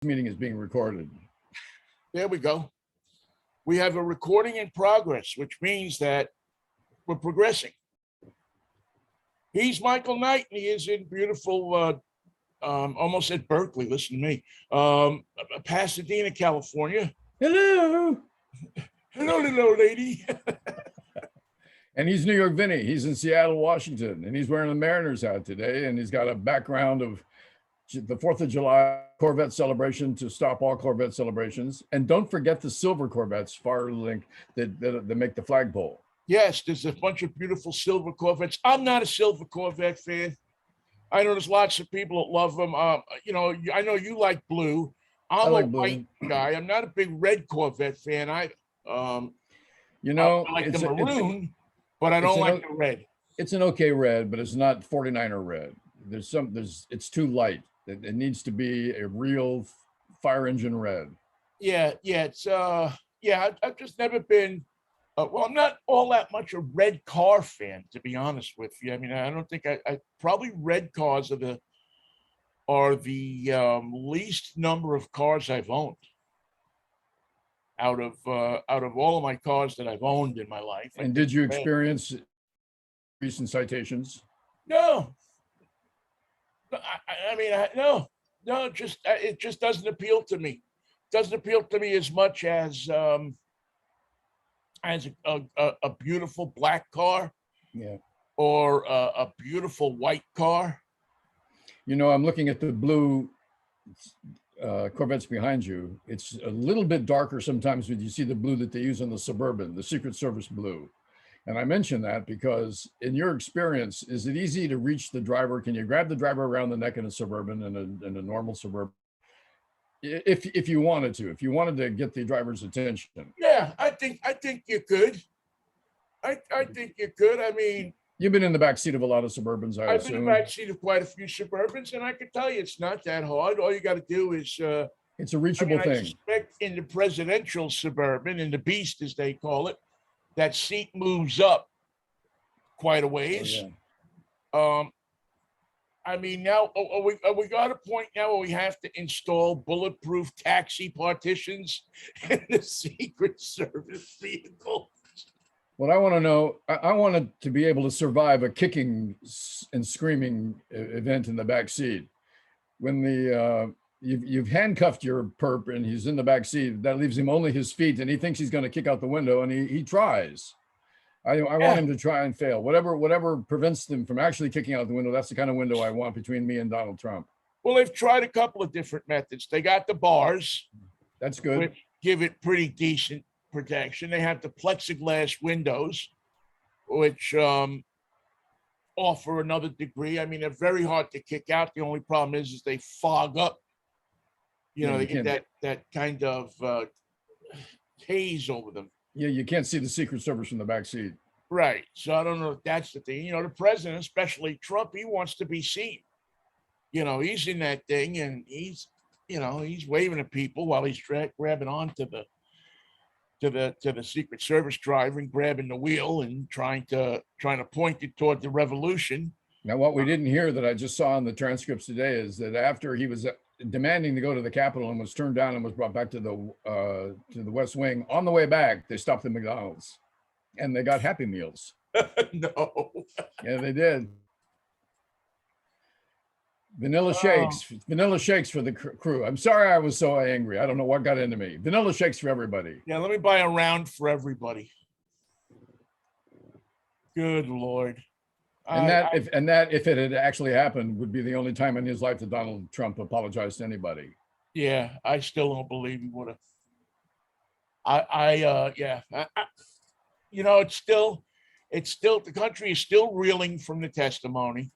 Meeting is being recorded. There we go. We have a recording in progress, which means that we're progressing. He's Michael Knight, and he is in beautiful, almost at Berkeley, listen to me, Pasadena, California. Hello. Hello, lady. And he's New York Vinnie. He's in Seattle, Washington, and he's wearing a Mariners hat today, and he's got a background of the 4th of July Corvette celebration to stop all Corvette celebrations. And don't forget the silver Corvettes, far link, that make the flagpole. Yes, there's a bunch of beautiful silver Corvettes. I'm not a silver Corvette fan. I know there's lots of people that love them. I know you like blue. I'm like a white guy. I'm not a big red Corvette fan. I like the maroon, but I don't like the red. It's an okay red, but it's not 49er red. It's too light. It needs to be a real fire engine red. Yeah. I've just never been. I'm not all that much a red car fan, to be honest with you. I mean, I don't think I probably red cars are the least number of cars I've owned out of all of my cars that I've owned in my life. And did you experience recent citations? No. No. It just doesn't appeal to me. It doesn't appeal to me as much as a beautiful black car, or a beautiful white car. I'm looking at the blue Corvettes behind you. It's a little bit darker sometimes when you see the blue that they use on the Suburban, the Secret Service blue. And I mention that because in your experience, is it easy to reach the driver? Can you grab the driver around the neck in a Suburban and a normal Suburban? If you wanted to get the driver's attention. Yeah, I think you could. I think you could. I mean, you've been in the back seat of a lot of Suburbans, I've been in the back seat of quite a few Suburbans, and I can tell you it's not that hard. All you got to do is it's a reachable thing. I suspect in the presidential Suburban, in the Beast as they call it, that seat moves up quite a ways. Oh, yeah. I mean, now are we got a point now where we have to install bulletproof taxi partitions in the Secret Service vehicle? What I want to know, I wanted to be able to survive a kicking and screaming event in the back seat. When you've handcuffed your perp and he's in the back seat, that leaves him only his feet, and he thinks he's going to kick out the window, and he tries. I want him to try and fail. Whatever prevents them from actually kicking out the window, that's the kind of window I want between me and Donald Trump. Well, they've tried a couple of different methods. They got the bars. That's good. Which give it pretty decent protection. They have the plexiglass windows, which offer another degree. I mean, they're very hard to kick out. The only problem is they fog up. They get that kind of haze over them. Yeah, you can't see the Secret Service from the back seat. Right. So I don't know if that's the thing. The president, especially Trump, he wants to be seen. He's in that thing, and he's waving at people while he's grabbing onto the Secret Service driver and grabbing the wheel and trying to point it toward the revolution. Now, what we didn't hear that I just saw in the transcripts today is that after he was demanding to go to the Capitol and was turned down and was brought back to the West Wing, on the way back, they stopped at McDonald's and they got Happy Meals. No. Yeah, they did. Vanilla shakes for the crew. I'm sorry I was so angry. I don't know what got into me. Vanilla shakes for everybody. Yeah, let me buy a round for everybody. Good Lord. If it had actually happened, would be the only time in his life that Donald Trump apologized to anybody. Yeah, I still don't believe he would have. It's still the country is still reeling from the testimony,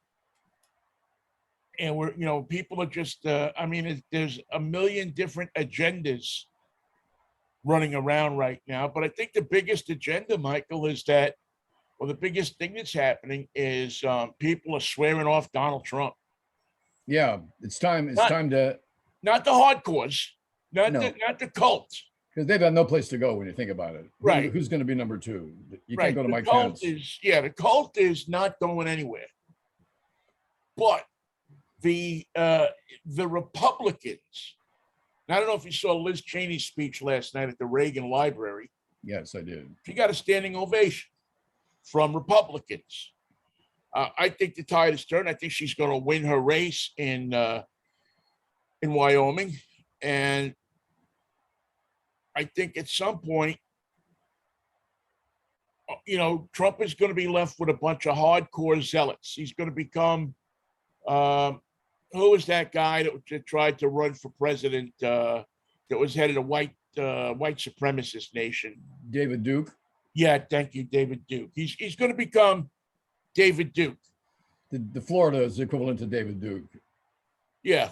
and people are just. There's a million different agendas running around right now, but I think the biggest agenda, Michael, is that. Well, the biggest thing that's happening is people are swearing off Donald Trump. Yeah, it's time. It's time to not the hardcores, not the cults, because they've got no place to go when you think about it. Right? Who's going to be number two? You can't go to Mike Pence. The cult is not going anywhere. But the Republicans And I don't know if you saw Liz Cheney's speech last night at the Reagan Library. Yes, I did. She got a standing ovation from Republicans. I think the tide has turned. I think she's going to win her race in Wyoming, and I think at some point, Trump is going to be left with a bunch of hardcore zealots. He's going to become, who was that guy that tried to run for president? That was head of the white supremacist nation. David Duke. Yeah, thank you, David Duke. He's going to become David Duke. The Florida is equivalent to David Duke. Yeah.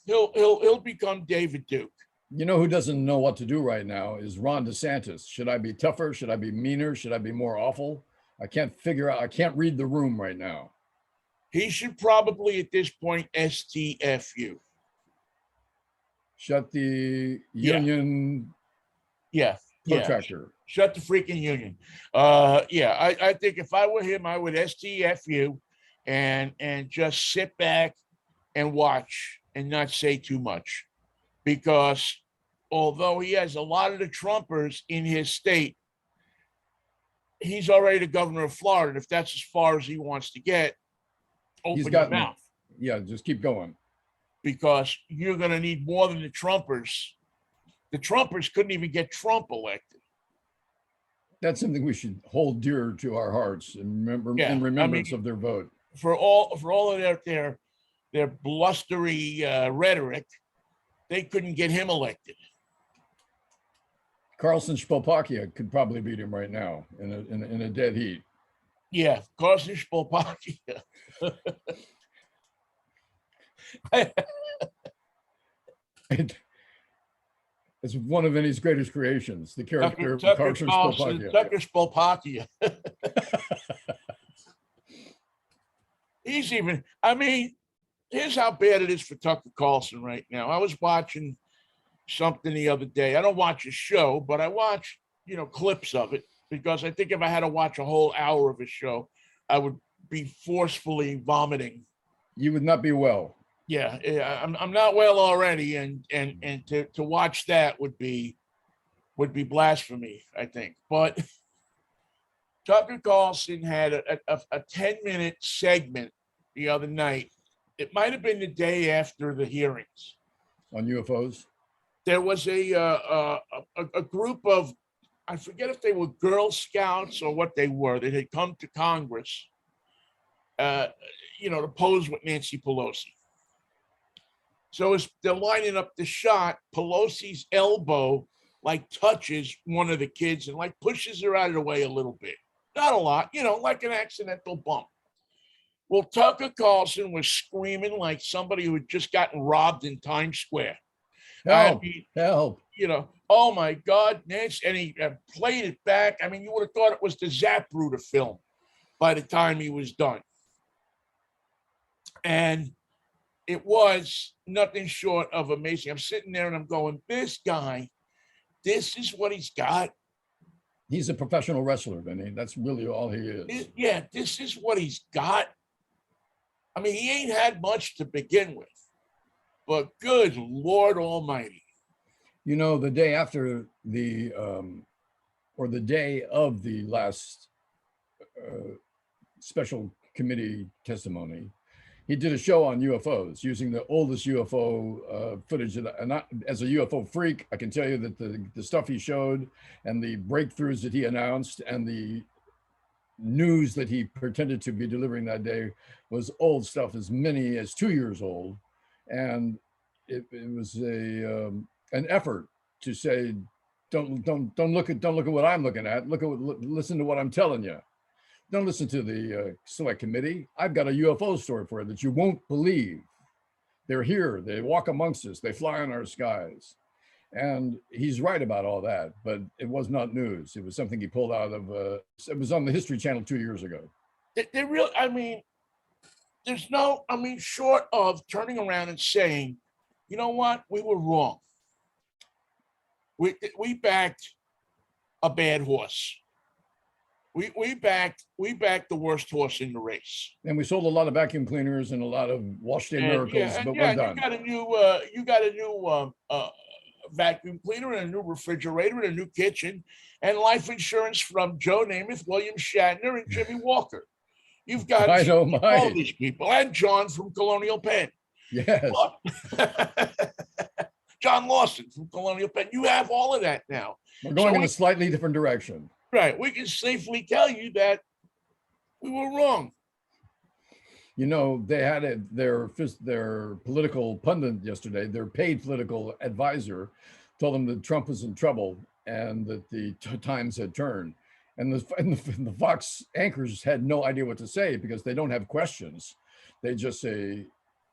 He'll become David Duke. You know who doesn't know what to do right now is Ron DeSantis. Should I be tougher? Should I be meaner? Should I be more awful? I can't figure out. I can't read the room right now. He should probably at this point STFU. Shut the union. Yeah. Protractor. Shut the freaking union. I think if I were him, I would STFU and just sit back and watch and not say too much. Because although he has a lot of the Trumpers in his state, he's already the governor of Florida. And if that's as far as he wants to get, open your mouth. Yeah, just keep going. Because you're going to need more than the Trumpers. The Trumpers couldn't even get Trump elected. That's something we should hold dear to our hearts and remembrance of their vote. For all of their blustery rhetoric, they couldn't get him elected. Carlson Spolpakia could probably beat him right now in a dead heat. Yeah, Carlson Spolpakia. It's one of Vinnie's greatest creations, the character of Carlson Spolpakia. Tucker Spolpakia. Here's how bad it is for Tucker Carlson right now. I was watching something the other day. I don't watch a show, but I watch, clips of it, because I think if I had to watch a whole hour of a show, I would be forcefully vomiting. You would not be well. Yeah, I'm not well already, and to watch that would be blasphemy, I think. But Tucker Carlson had a 10-minute segment the other night. It might have been the day after the hearings on UFOs. There was a group of, I forget if they were Girl Scouts or what they were, that had come to Congress, to pose with Nancy Pelosi. So as they're lining up the shot, Pelosi's elbow touches one of the kids and pushes her out of the way a little bit. Not a lot, like an accidental bump. Well, Tucker Carlson was screaming like somebody who had just gotten robbed in Times Square. Help! Oh my God, Nancy, and he played it back. I mean, you would have thought it was the Zapruder film by the time he was done. And it was nothing short of amazing. I'm sitting there and I'm going, this guy, this is what he's got. He's a professional wrestler, Vinnie. That's really all he is. This is what he's got. I mean, he ain't had much to begin with, but good Lord Almighty. The day after or the day of the last special committee testimony, he did a show on UFOs using the oldest UFO footage. And as a UFO freak, I can tell you that the stuff he showed and the breakthroughs that he announced and the news that he pretended to be delivering that day was old stuff, as many as 2 years old. And it was an effort to say, don't look at what I'm looking at. Listen to what I'm telling you. Don't listen to the select committee. I've got a UFO story for you that you won't believe. They're here. They walk amongst us. They fly in our skies. And he's right about all that, but it was not news. It was something he pulled out of, it was on the History Channel 2 years ago. Short of turning around and saying, you know what, we were wrong. We backed a bad horse. We backed the worst horse in the race. And we sold a lot of vacuum cleaners and a lot of wash day miracles, but we're done. You got a new vacuum cleaner and a new refrigerator and a new kitchen and life insurance from Joe Namath, William Shatner, and Jimmy Walker. You've got I know, all Mike. these people and John from Colonial Penn. Yes. John Lawson from Colonial Penn. You have all of that now. We're going So in a slightly different direction. right. We can safely tell you that we were wrong. You know, they had their political pundit yesterday, their paid political advisor, told them that Trump was in trouble and that the times had turned. And the Fox anchors had no idea what to say because they don't have questions. They just say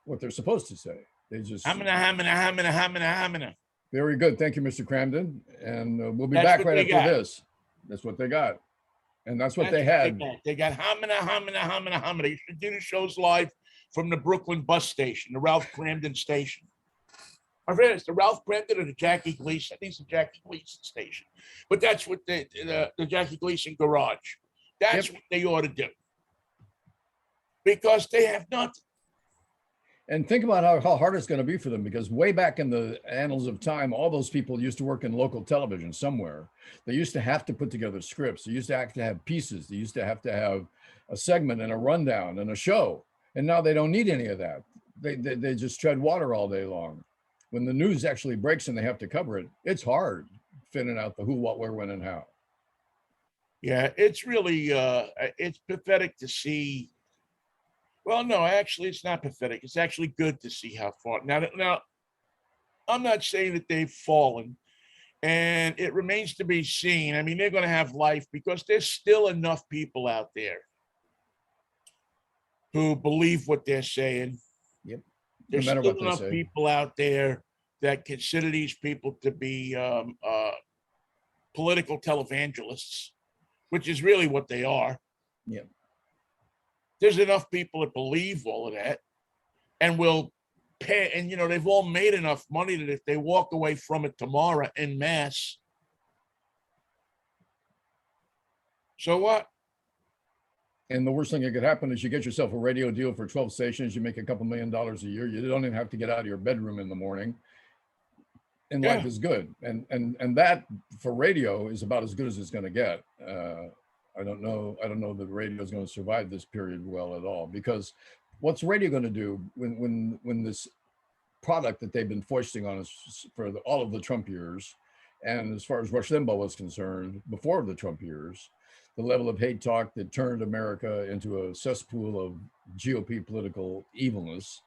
what they're supposed to say. They just Hamina. very good. Thank you, Mr. Cramden. And we'll be That's back what right they after got. this. That's what they got. And that's what That's they had. They got hamina. You should do the shows live from the Brooklyn bus station, the Ralph Cramden station. I read it's the Ralph Cramden or the Jackie Gleason. I think it's the Jackie Gleason station. But that's what the Jackie Gleason garage. That's Yep. what they ought to do. Because they have nothing. And think about how hard it's going to be for them, because way back in the annals of time, all those people used to work in local television somewhere. They used to have to put together scripts. They used to have to have pieces. They used to have a segment and a rundown and a show. And now they don't need any of that. They just tread water all day long. When the news actually breaks and they have to cover it, it's hard fitting out the who, what, where, when, and how. Yeah, it's really it's pathetic to see. Well, no, actually, it's not pathetic. It's actually good to see how far. Now, I'm not saying that they've fallen, and it remains to be seen. I mean, they're going to have life because there's still enough people out there who believe what they're saying. Yep. No There's matter still what they enough say. people out there that consider these people to be political televangelists, which is really what they are. Yep. There's enough people that believe all of that and will pay. And, they've all made enough money that if they walk away from it tomorrow en masse, so what? And the worst thing that could happen is you get yourself a radio deal for 12 stations. You make a couple $1 million a year. You don't even have to get out of your bedroom in the morning. And life is good. And that for radio is about as good as it's going to get. I don't know that radio is going to survive this period well at all, because what's radio going to do when this product that they've been foisting on us for all of the Trump years, and as far as Rush Limbaugh was concerned before the Trump years, the level of hate talk that turned America into a cesspool of GOP political evilness.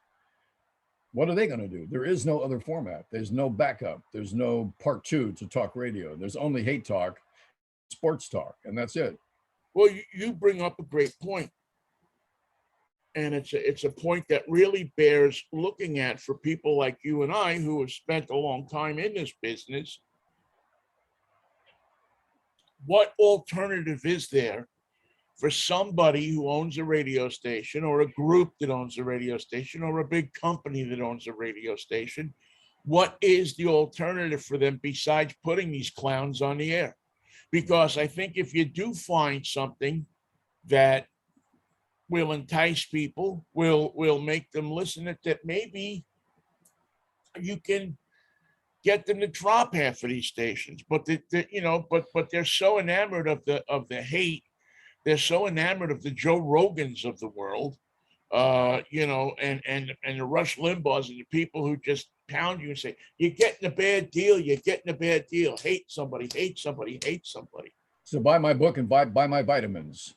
What are they going to do? There is no other format. There's no backup. There's no part two to talk radio. There's only hate talk, sports talk, and that's it. Well, you bring up a great point. And it's a point that really bears looking at for people like you and I who have spent a long time in this business. What alternative is there for somebody who owns a radio station, or a group that owns a radio station, or a big company that owns a radio station? What is the alternative for them besides putting these clowns on the air? Because I think if you do find something that will entice people, will make them listen, that maybe you can get them to drop half of these stations. But but they're so enamored of the hate. They're so enamored of the Joe Rogans of the world, and the Rush Limbaughs and the people who just pound you and say, you're getting a bad deal, you're getting a bad deal. Hate somebody, hate somebody, hate somebody. So buy my book and buy my vitamins.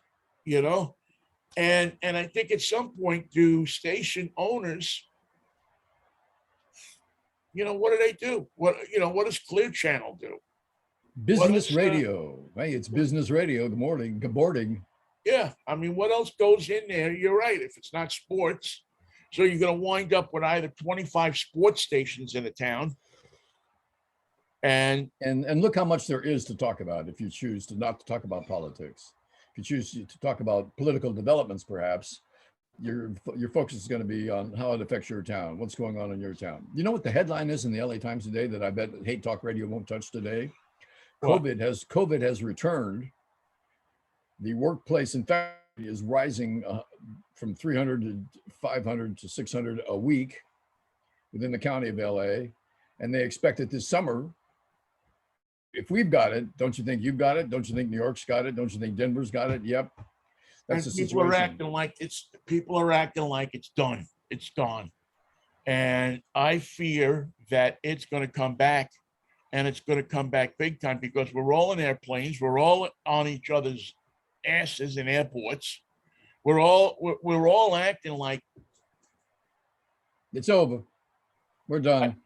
And I think at some point, do station owners, what do they do? What does Clear Channel do? Business radio. Hey, it's business radio. Good morning. Good morning. Yeah. I mean, what else goes in there? You're right. If it's not sports. So you're going to wind up with either 25 sports stations in a town. And look how much there is to talk about if you choose to not to talk about politics. If you choose to talk about political developments, perhaps your focus is going to be on how it affects your town, what's going on in your town. You know what the headline is in the LA Times today that I bet Hate Talk Radio won't touch today? COVID has returned. The workplace infection is rising from 300 to 500 to 600 a week within the county of LA. and they expect it this summer. If we've got it, don't you think you've got it? Don't you think New York's got it? Don't you think Denver's got it? Yep. That's And the people are situation. acting like it's done. It's gone. And I fear that it's going to come back, and it's going to come back big time, because we're all in airplanes. We're all on each other's asses in airports. We're all acting like It's over. We're done.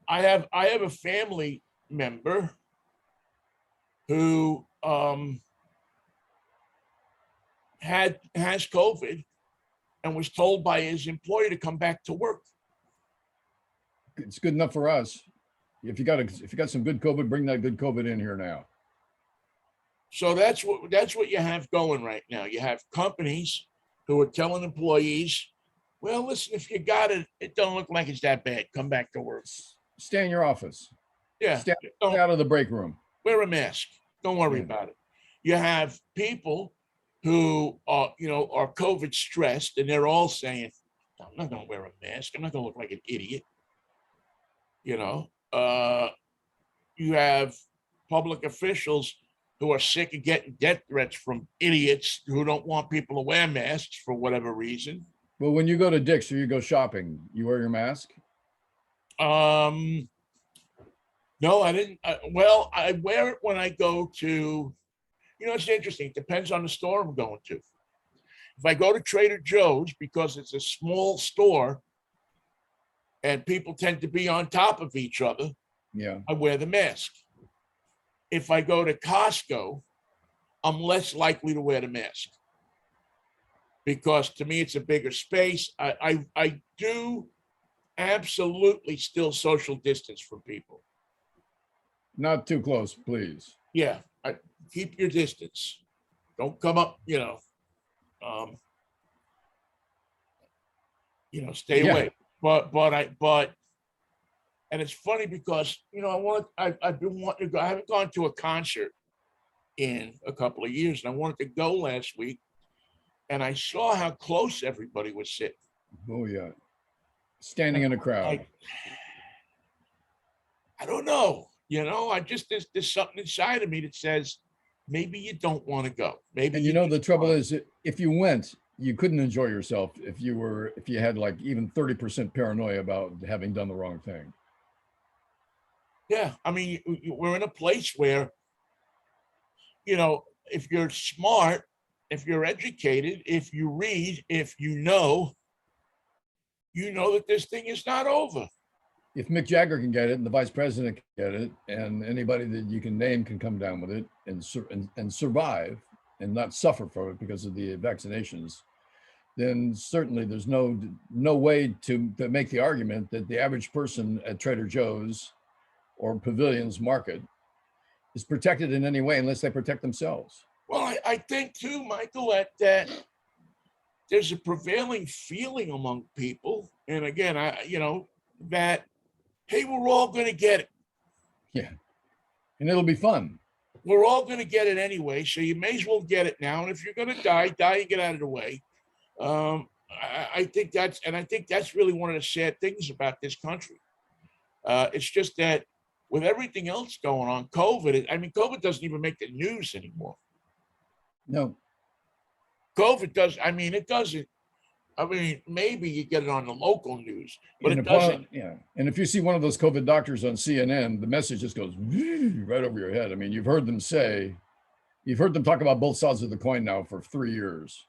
I have a family member who has COVID and was told by his employer to come back to work. It's good enough for us. If you got some good COVID, bring that good COVID in here now. So that's what you have going right now. You have companies who are telling employees, well, listen, if you got it, it don't look like it's that bad. Come back to work. Stay in your office. Yeah. Stay out of the break room. Wear a mask. Don't worry about it. You have people who are COVID stressed, and they're all saying, I'm not going to wear a mask. I'm not going to look like an idiot. You have public officials who are sick of getting death threats from idiots who don't want people to wear masks for whatever reason. Well, when you go to Dick's or you go shopping, you wear your mask? No, I didn't. I wear it when I go to, it's interesting. It depends on the store I'm going to. If I go to Trader Joe's, because it's a small store and people tend to be on top of each other, I wear the mask. If I go to Costco, I'm less likely to wear the mask, because to me, it's a bigger space. I do absolutely still social distance from people. Not too close, please. Yeah, keep your distance. Don't come up, stay away. But and it's funny because I've been wanting to go. I haven't gone to a concert in a couple of years, and I wanted to go last week, and I saw how close everybody was sitting. Oh yeah, standing in a crowd. I don't know. I just there's something inside of me that says maybe you don't want to go. Maybe. And the trouble is, if you went, you couldn't enjoy yourself if you had like even 30% paranoia about having done the wrong thing. Yeah, I mean, we're in a place where, if you're smart, if you're educated, if you read, if you know that this thing is not over. If Mick Jagger can get it, and the vice president can get it, and anybody that you can name can come down with it and survive and not suffer from it because of the vaccinations, then certainly there's no way to make the argument that the average person at Trader Joe's or Pavilion's market is protected in any way unless they protect themselves. Well, I think too, Michael, that there's a prevailing feeling among people, and again, that, hey, we're all going to get it. Yeah, and it'll be fun. We're all going to get it anyway, so you may as well get it now. And if you're going to die and get out of the way. I think that's really one of the sad things about this country. It's just that with everything else going on, COVID doesn't even make the news anymore. No. COVID does. It doesn't. Maybe you get it on the local news, but it doesn't. And if you see one of those COVID doctors on CNN, the message just goes right over your head. You've heard them talk about both sides of the coin now for 3 years.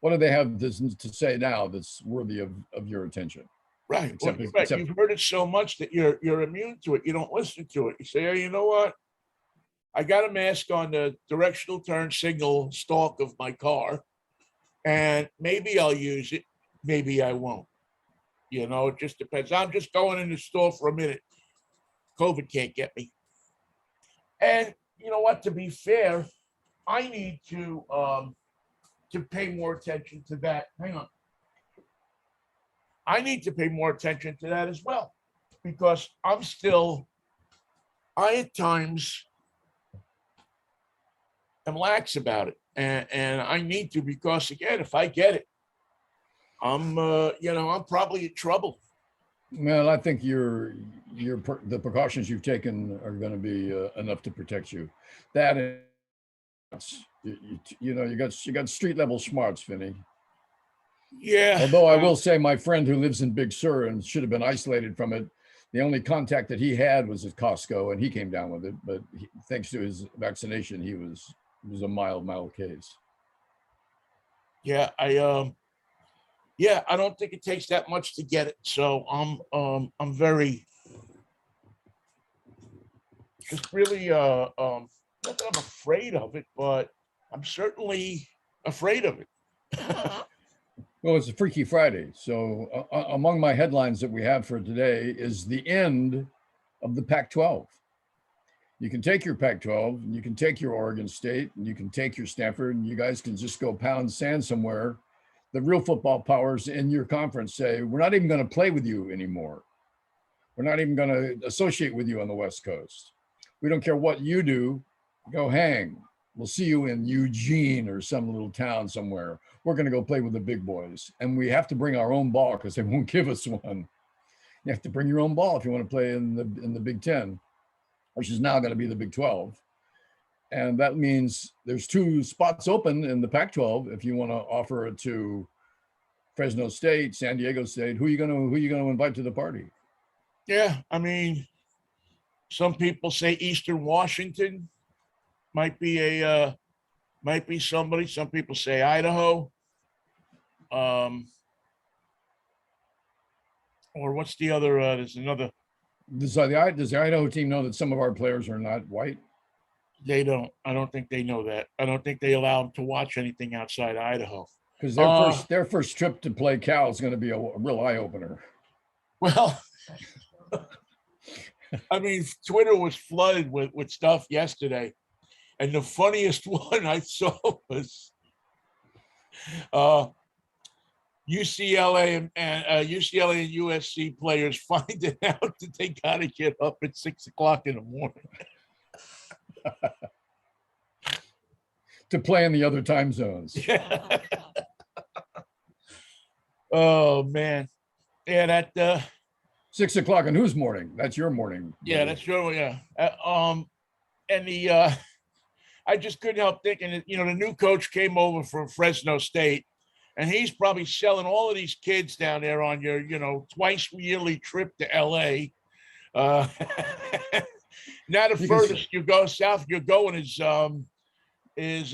What do they have to say now that's worthy of your attention? Right. You've heard it so much that you're immune to it. You don't listen to it. You say, hey, you know what? I got a mask on the directional turn signal stalk of my car, and maybe I'll use it. Maybe I won't. It just depends. I'm just going in the store for a minute. COVID can't get me. And you know what? To be fair, I need to pay more attention to that. Hang on. I need to pay more attention to that as well, because I at times am lax about it. And I need to, because again, if I get it, I'm probably in trouble. Well, I think the precautions you've taken are going to be enough to protect you. That is, you got street level smarts, Vinny. Yeah. Although I will say, my friend who lives in Big Sur and should have been isolated from it, the only contact that he had was at Costco, and he came down with it. But thanks to his vaccination, it was a mild case. Yeah. Yeah, I don't think it takes that much to get it. So I'm very just really not that I'm afraid of it, but I'm certainly afraid of it. Well, it's a Freaky Friday. So, among my headlines that we have for today is the end of the Pac 12. You can take your Pac 12, and you can take your Oregon State, and you can take your Stanford, and you guys can just go pound sand somewhere. The real football powers in your conference say, we're not even going to play with you anymore. We're not even going to associate with you on the West Coast. We don't care what you do, go hang. We'll see you in Eugene or some little town somewhere. We're going to go play with the big boys. And we have to bring our own ball because they won't give us one. You have to bring your own ball if you want to play in the Big Ten, which is now going to be the Big 12. And that means there's 2 spots open in the Pac 12 if you want to offer it to Fresno State, San Diego State. Who are you going to invite to the party? Yeah, I mean, some people say Eastern Washington might be might be somebody. Some people say Idaho. Or what's the other? There's another. Does the Idaho team know that some of our players are not white? They don't. I don't think they know that. I don't think they allow them to watch anything outside Idaho. Because Uh, their first trip to play Cal is going to be a real eye opener. well, I mean, Twitter was flooded with stuff yesterday, and the funniest one I saw was uh, UCLA and UCLA and USC players finding out that they got to get up at 6 o'clock in the morning to play in the other time zones. Yeah. Oh man, yeah, that 6 o'clock in whose morning? That's your morning. yeah, that's your yeah. And the I just couldn't help thinking that the new coach came over from Fresno State, and he's probably selling all of these kids down there on your twice yearly trip to LA. Uh, now the furthest you go south you're going is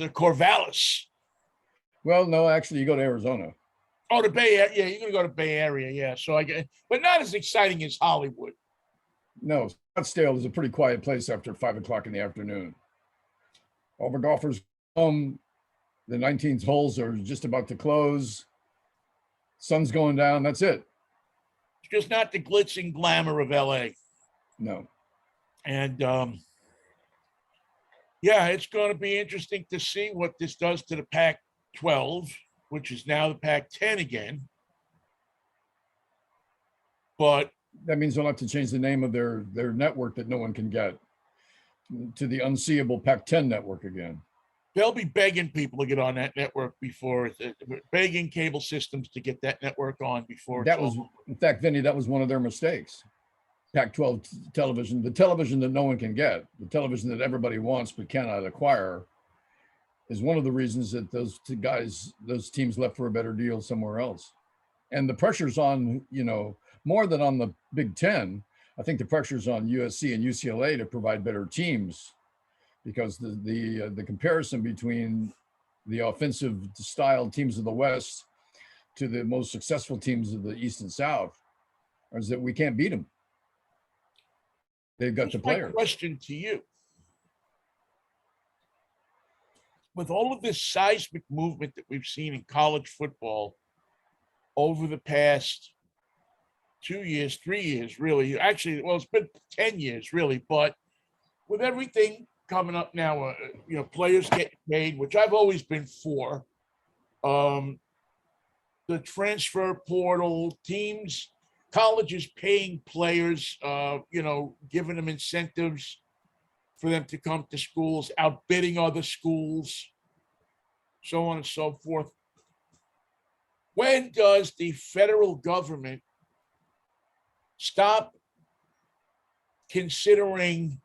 Corvallis. Well, no, actually, you go to Arizona. Oh, the Bay Area. Yeah, you're gonna go to Bay Area. Yeah, so I get, but not as exciting as Hollywood. No, Scottsdale is a pretty quiet place after 5 o'clock in the afternoon. All the golfers home. The 19th holes are just about to close. Sun's going down. That's it. It's just not the glitz and glamour of LA. No. And yeah, it's going to be interesting to see what this does to the Pac-12, which is now the Pac-10 again. But that means they'll have to change the name of their network that no one can get to the unseeable Pac-10 network again. They'll be begging people to get on that network before begging cable systems to get that network on before. That was, in fact, Vinny, that was one of their mistakes. Pac-12 television, the television that no one can get, the television that everybody wants but cannot acquire, is one of the reasons that those teams left for a better deal somewhere else. And the pressure's on, more than on the Big Ten. I think the pressure's on USC and UCLA to provide better teams, because the comparison between the offensive style teams of the West to the most successful teams of the East and South is that we can't beat them. They've got the players. My question to you: with all of this seismic movement that we've seen in college football over the past 2 years, 3 years, really, actually, well, it's been 10 years, really, but with everything coming up now, players getting paid, which I've always been for, the transfer portal, teams, colleges paying players, giving them incentives for them to come to schools, outbidding other schools, so on and so forth. When does the federal government stop considering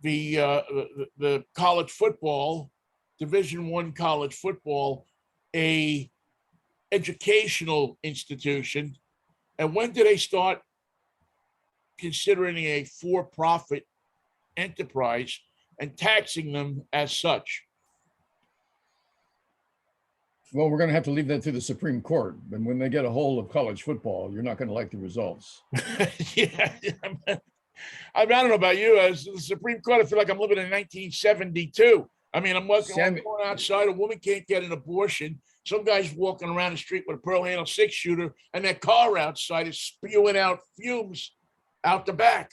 the college football, Division I college football, a educational institution? And when do they start considering a for-profit enterprise and taxing them as such? Well, we're going to have to leave that to the Supreme Court. And when they get a hold of college football, you're not going to like the results. Yeah. I don't know about you. As the Supreme Court, I feel like I'm living in 1972. I mean, I'm going outside. A woman can't get an abortion. Some guy's walking around the street with a pearl handle 6-shooter, and that car outside is spewing out fumes out the back.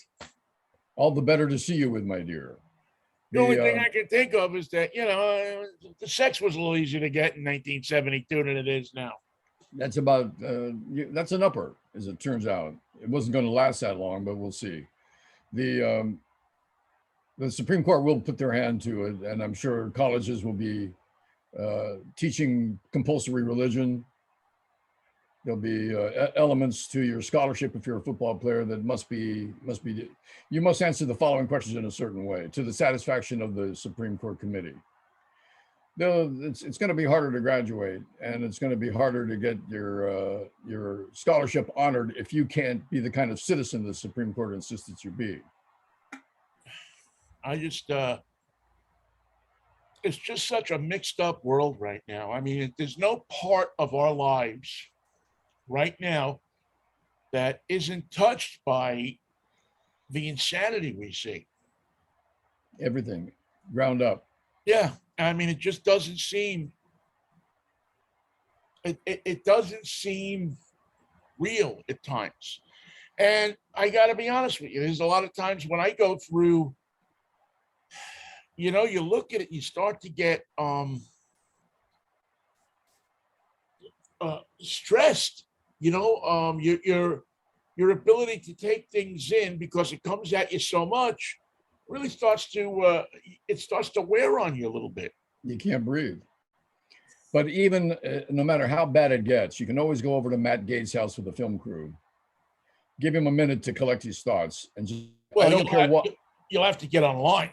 All the better to see you with, my dear. The only thing I can think of is that, the sex was a little easier to get in 1972 than it is now. That's about, that's an upper, as it turns out. It wasn't going to last that long, but we'll see. The Supreme Court will put their hand to it, and I'm sure colleges will be teaching compulsory religion. There'll be elements to your scholarship if you're a football player that must be. You must answer the following questions in a certain way to the satisfaction of the Supreme Court committee. Though it's going to be harder to graduate, and it's going to be harder to get your scholarship honored if you can't be the kind of citizen the Supreme Court insists that you be. It's just such a mixed up world right now. I mean, there's no part of our lives right now that isn't touched by the insanity we see. Everything ground up. Yeah. I mean, it just doesn't seem, it doesn't seem real at times. And I got to be honest with you, there's a lot of times when I go through, you look at it, you start to get stressed, your ability to take things in because it comes at you so much really starts to wear on you a little bit. You can't breathe. But even no matter how bad it gets, you can always go over to Matt Gates' house with the film crew, give him a minute to collect his thoughts, and just, I don't care what. You'll have to get online.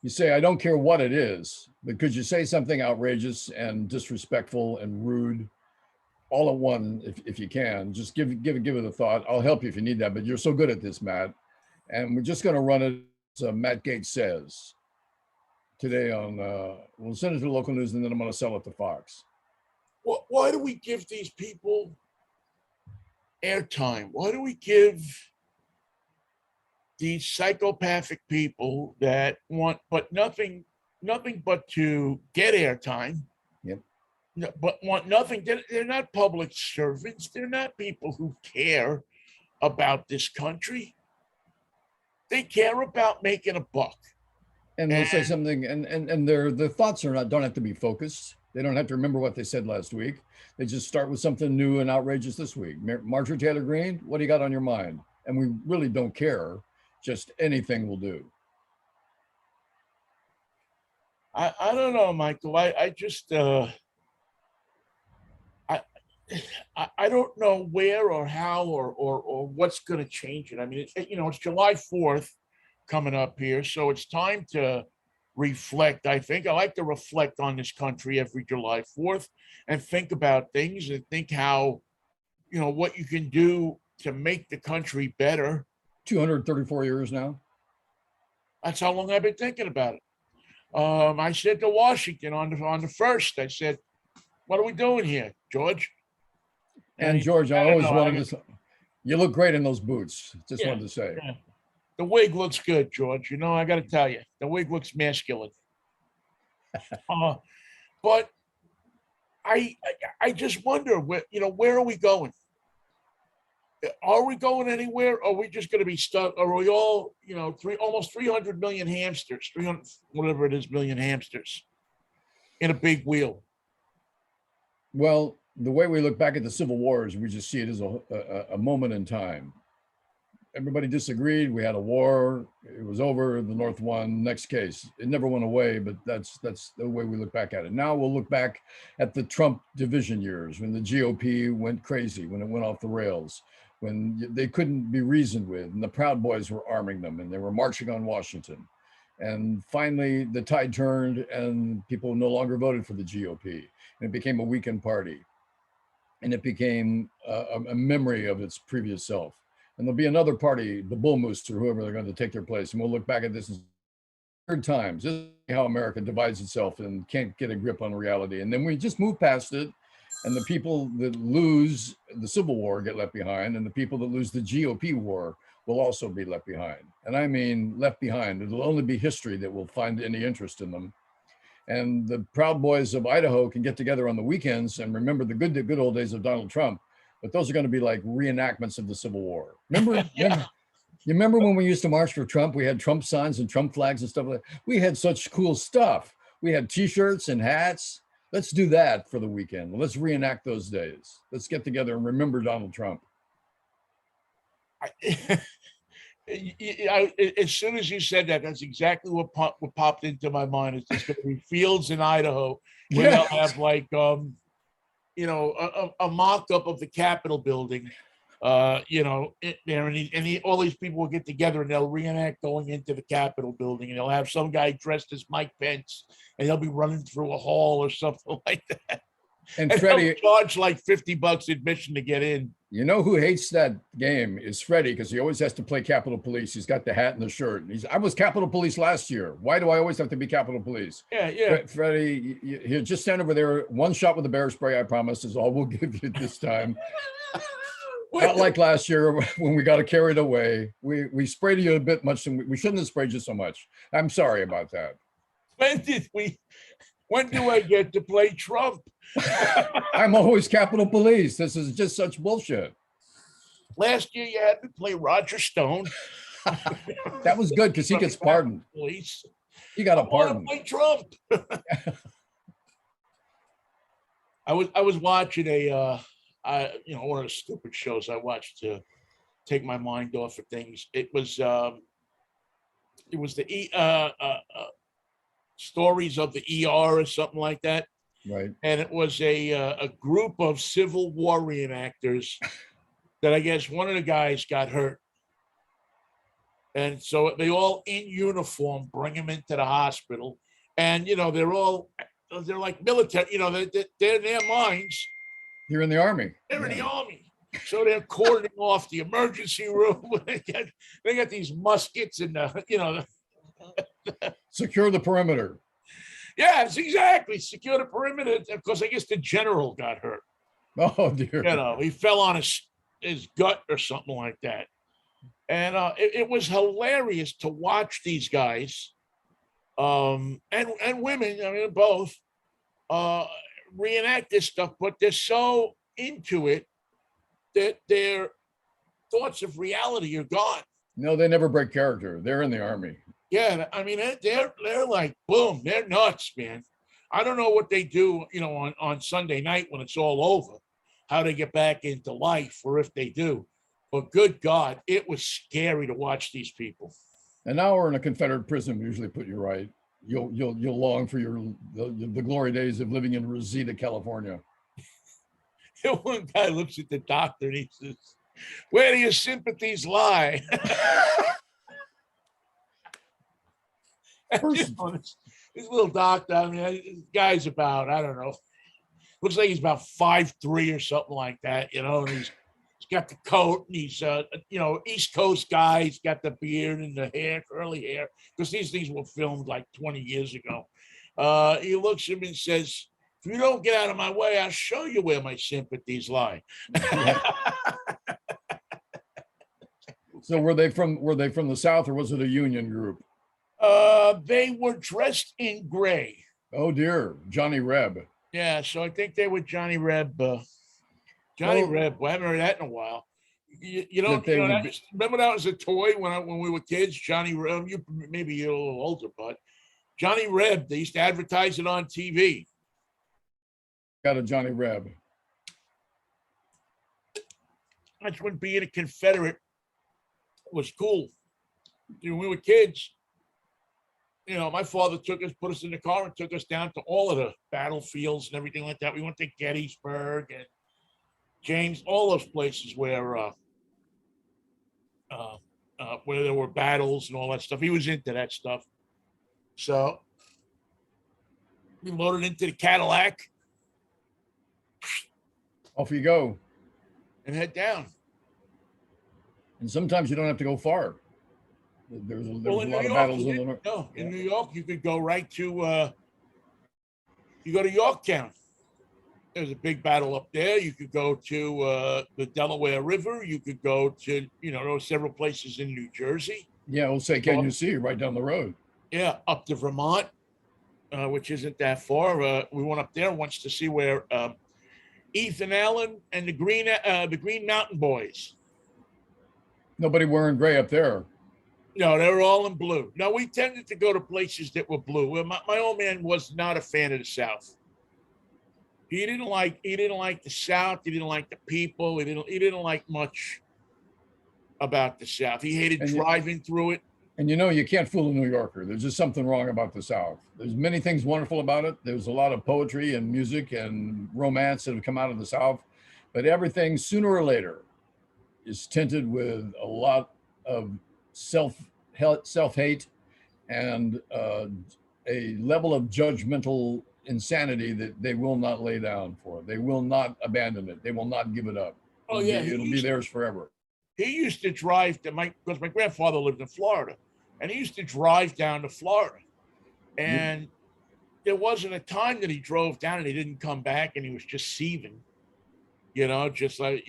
You say, I don't care what it is, but could you say something outrageous and disrespectful and rude all at one, if you can? Just give it a thought. I'll help you if you need that, but you're so good at this, Matt. And we're just going to run it as Matt Gates says today on, we'll send it to the local news, and then I'm going to sell it to Fox. Well, why do we give these people airtime? Why do we give these psychopathic people that want nothing but to get airtime? Yep. But want nothing. They're not public servants. They're not people who care about this country. They care about making a buck. And they'll say something, and their thoughts don't have to be focused. They don't have to remember what they said last week. They just start with something new and outrageous this week. Marjorie Taylor Greene, what do you got on your mind? And we really don't care. Just anything will do. I don't know, Michael. I just I don't know where or how or what's going to change it. I mean, it's July 4th coming up here, so it's time to reflect. I think I like to reflect on this country every July 4th and think about things and think how, what you can do to make the country better. 234 years now. That's how long I've been thinking about it. I said to Washington on the 1st, I said, what are we doing here, George? And George, I always wanted to, you look great in those boots. Just wanted to say. Yeah. The wig looks good, George. I got to tell you, the wig looks masculine. But I just wonder, where are we going? Are we going anywhere? Or are we just going to be stuck? Are we all, almost 300 million hamsters, 300, whatever it is, million hamsters in a big wheel? Well, the way we look back at the Civil Wars, we just see it as a moment in time. Everybody disagreed. We had a war. It was over. The North won. Next case. It never went away, but that's the way we look back at it. Now we'll look back at the Trump division years when the GOP went crazy, when it went off the rails. when they couldn't be reasoned with, and the Proud Boys were arming them, and they were marching on Washington. And finally, the tide turned, and people no longer voted for the GOP, and it became a weekend party, and it became a memory of its previous self. And there'll be another party, the Bull Moose or whoever they're going to take their place, and we'll look back at this as third times. This is how America divides itself and can't get a grip on reality. And then we just move past it, and the people that lose the Civil War get left behind, and the people that lose the GOP war will also be left behind. And I mean left behind. It'll only be history that will find any interest in them. And the Proud Boys of Idaho can get together on the weekends and remember the good old days of Donald Trump. But those are going to be like reenactments of the Civil War. Remember, Yeah. you remember when we used to march for Trump? We had Trump signs and Trump flags and stuff like that. We had such cool stuff. We had T-shirts and hats. Let's do that for the weekend. Let's reenact those days. Let's get together and remember Donald Trump. As soon as you said that, that's exactly what popped into my mind. It's just going to be fields in Idaho where they'll have like, you know, a mock-up of the Capitol building. You know, there and all these people will get together and they'll reenact going into the Capitol building, and they'll have some guy dressed as Mike Pence, and they'll be running through a hall or something like that. And And Freddie, they'll charge like $50 admission to get in. you know who hates that game is Freddie, because he always has to play Capitol Police. He's got the hat and the shirt. And I was Capitol Police last year. Why do I always have to be Capitol Police? Yeah. Freddie, you just stand over there. One shot with the bear spray, I promise, is all we'll give you this time. Not like last year when we got carried away. We sprayed you a bit much, and we shouldn't have sprayed you so much. I'm sorry about that. When do I get to play Trump? I'm always Capitol Police. This is just such bullshit. Last year you had to play Roger Stone. That was good because he gets pardoned. Police. He got a I want to pardon. play Trump. I was watching one of the stupid shows I watched to take my mind off of things. It was the stories of the ER or something like that. Right. And it was a group of Civil War reenactors that I guess one of the guys got hurt. And so they all in uniform bring him into the hospital. And, you know, they're like military, you know, they're in their minds. You're in the Army. They're in the Army. So they're cordoning off the emergency room. They got these muskets and, you know. Secure the perimeter. Yes, exactly. Secure the perimeter. Of course, I guess the general got hurt. Oh, dear. You know, he fell on his gut or something like that. And it was hilarious to watch these guys and women, I mean, both, reenact this stuff, but they're so into it that their thoughts of reality are gone. No, they never break character. They're in the Army. Yeah, I mean, they're like, boom, they're nuts, man. I don't know what they do, you know, on Sunday night when it's all over, how they get back into life, or if they do. But good God, it was scary to watch these people. An hour in a Confederate prison will usually put you right. You'll long for the glory days of living in Rosita, California. One guy looks at the doctor and he says, "Where do your sympathies lie?" First, this little doctor, I mean, this guy's about, I don't know, looks like he's about 5'3" or something like that, you know, and he's got the coat, and he's you know, East Coast guy. He's got the beard and the hair, curly hair, because these things were filmed like 20 years ago. He looks at him and says, "If you don't get out of my way, I'll show you where my sympathies lie." So were they from the South, or was it a Union group? They were dressed in gray. Oh dear, Johnny Reb. Yeah, so I think they were Johnny Reb. Johnny Reb. We haven't heard that in a while. You know, remember that was a toy when we were kids. Johnny Reb. You maybe you're a little older, but Johnny Reb. They used to advertise it on TV. Got a Johnny Reb. That's when being a Confederate was cool. When we were kids, you know, my father put us in the car and took us down to all of the battlefields and everything like that. We went to Gettysburg and James, all those places where uh, where there were battles and all that stuff. He was into that stuff. So we loaded into the Cadillac Off you go. and head down. And sometimes you don't have to go far. There's a Well, in New lot of York, battles in the north. no, in Yeah. New York, you could go right to, you go to Yorktown. There's a big battle up there. You could go to the Delaware River. You could go to, there are several places in New Jersey. Yeah, we'll say, can you see right down the road? Yeah, up to Vermont, which isn't that far. We went up there once to see where Ethan Allen and the Green Mountain Boys. Nobody wearing gray up there. No, they were all in blue. No, we tended to go to places that were blue. Well, my old man was not a fan of the South. He didn't like the South. He didn't like the people. He didn't like much about the South. He hated driving through it. And you can't fool a New Yorker. There's just something wrong about the South. There's many things wonderful about it. There's a lot of poetry and music and romance that have come out of the South, but everything sooner or later is tinted with a lot of self-hate and a level of judgmental insanity that they will not lay down for. They will not abandon it. They will not give it up. Oh yeah, it'll be theirs forever. He used to drive to because my grandfather lived in Florida, and he used to drive down to Florida, and there wasn't a time that he drove down and he didn't come back and he was just seething, just like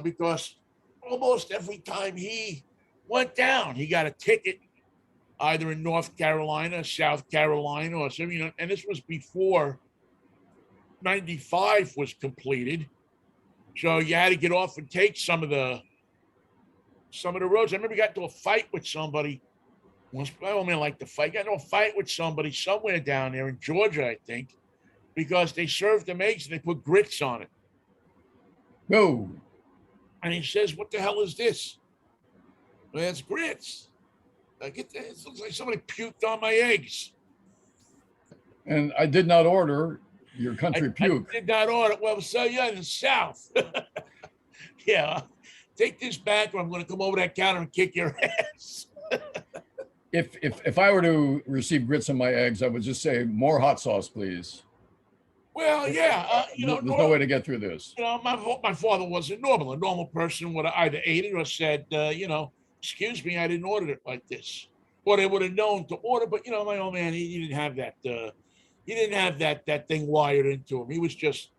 because almost every time he went down, he got a ticket, either in North Carolina, South Carolina, or something. And this was before 95 was completed, so you had to get off and take some of the roads. I remember he got into a fight with somebody. Once my old man liked to fight. Got into a fight with somebody somewhere down there in Georgia, I think, because they served them eggs and they put grits on it. No. And he says, "What the hell is this?" Well, it's grits. It looks like somebody puked on my eggs. And I did not order your country puke. I did not order. Well, so you're in the South. Yeah. Take this back or I'm going to come over that counter and kick your ass. If I were to receive grits on my eggs, I would just say more hot sauce, please. Well, yeah, there's no way to get through this. My father wasn't normal. A normal person would have either ate it or said, excuse me, I didn't order it like this. Or they would have known to order. But my old man, he didn't have that. He didn't have that thing wired into him. He was just,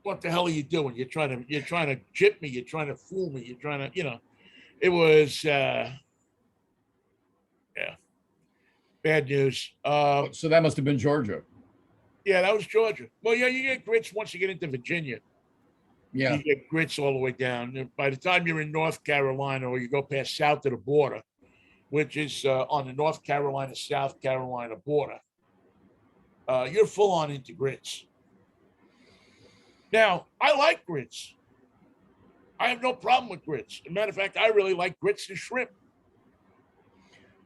what the hell are you doing? You're trying to jip me. You're trying to fool me. You're trying to, it was, yeah, bad news. So that must have been Georgia. Yeah, that was Georgia. Well, yeah, you get grits once you get into Virginia. Yeah. You get grits all the way down. By the time you're in North Carolina or you go past south of the border, which is on the North Carolina, South Carolina border, you're full on into grits. Now, I like grits. I have no problem with grits. As a matter of fact, I really like grits and shrimp.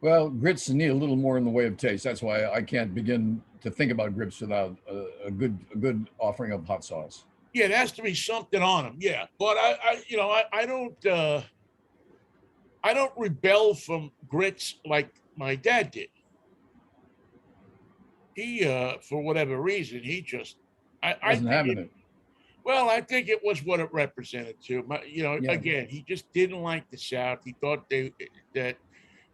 Well, grits need a little more in the way of taste. That's why I can't begin to think about grits without a good offering of hot sauce. Yeah, there has to be something on them. Yeah, but I don't rebel from grits like my dad did. He, for whatever reason, he just Wasn't having it. Well, I think it was what it represented too. Again, he just didn't like the South. He thought that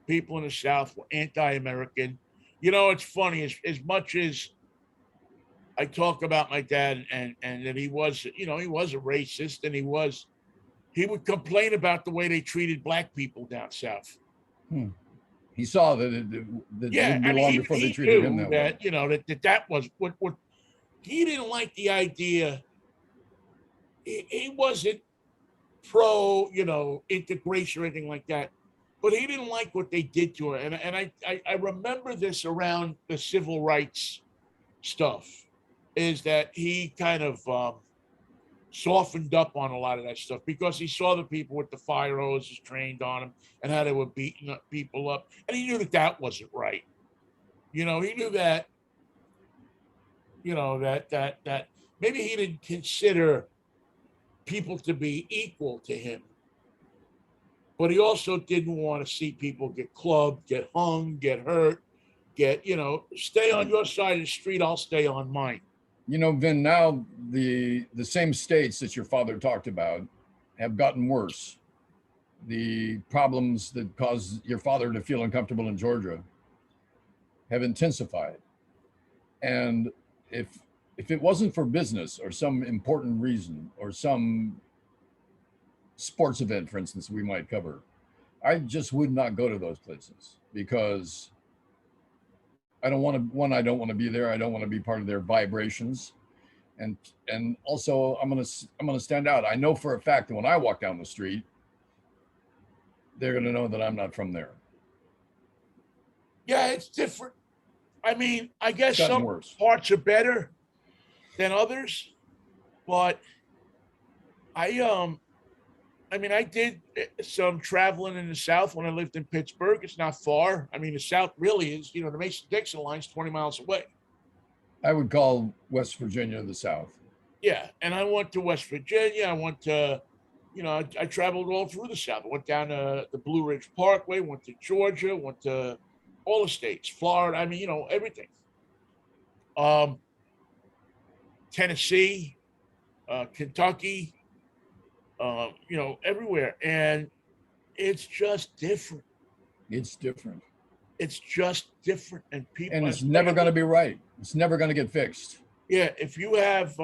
people in the South were anti-American. It's funny, as much as I talk about my dad and that he was a racist, and he would complain about the way they treated black people down south. He saw that it wouldn't be long before they treated him that way. That was what he didn't like the idea. He wasn't pro, integration or anything like that. But he didn't like what they did to her. And I remember this around the civil rights stuff, is that he kind of softened up on a lot of that stuff because he saw the people with the fire hoses trained on him and how they were beating up people up. And he knew that wasn't right. He knew that, that maybe he didn't consider people to be equal to him. but he also didn't want to see people get clubbed, get hung, get hurt, stay on your side of the street, I'll stay on mine. Vin, now the same states that your father talked about have gotten worse. The problems that caused your father to feel uncomfortable in Georgia have intensified. And if it wasn't for business or some important reason or some sports event, for instance, we might cover, I just would not go to those places because I don't want to. One, I don't want to be there. I don't want to be part of their vibrations, and also I'm gonna stand out. I know for a fact that when I walk down the street, they're gonna know that I'm not from there. Yeah, it's different. I mean, I guess some Worse. parts are better than others, but I did some traveling in the South when I lived in Pittsburgh. It's not far. I mean, the South really is, the Mason-Dixon line's 20 miles away. I would call West Virginia the South. Yeah. And I went to West Virginia. I went to, I traveled all through the South. I went down to the Blue Ridge Parkway, went to Georgia, went to all the states, Florida. I mean, everything. Tennessee, Kentucky, everywhere. And it's just different. It's different. It's just different. And it's never going to be right. It's never going to get fixed. Yeah. If you have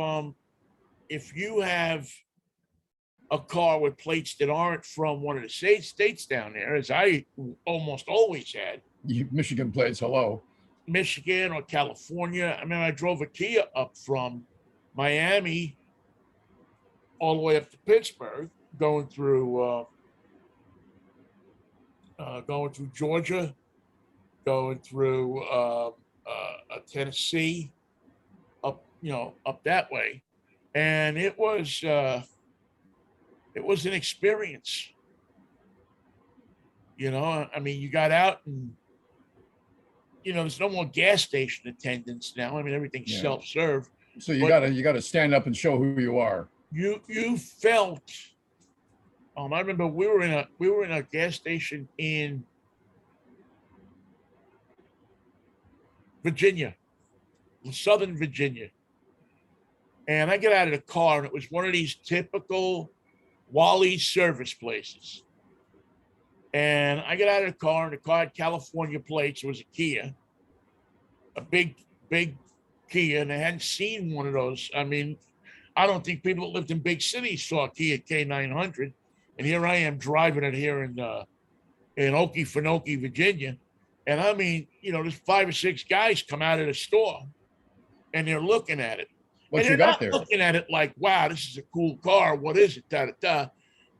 a car with plates that aren't from one of the states down there, as I almost always had. Michigan plates, hello. Michigan or California. I mean, I drove a Kia up from Miami all the way up to Pittsburgh, going through Georgia, going through Tennessee, up that way, and it was an experience. I mean, you got out and there's no more gas station attendants now. I mean, everything's self-serve. So you gotta stand up and show who you are. You felt. I remember we were in a gas station in Virginia, Southern Virginia, and I get out of the car and it was one of these typical Wally service places. And I get out of the car and the car had California plates. It was a Kia, a big Kia, and I hadn't seen one of those. I mean, I don't think people that lived in big cities saw a Kia K900. And here I am driving it here in Okefenokee, Virginia. And I mean, there's 5 or 6 guys come out of the store and they're looking at it. What you got there? Looking at it like, wow, this is a cool car. What is it? Da, da, da.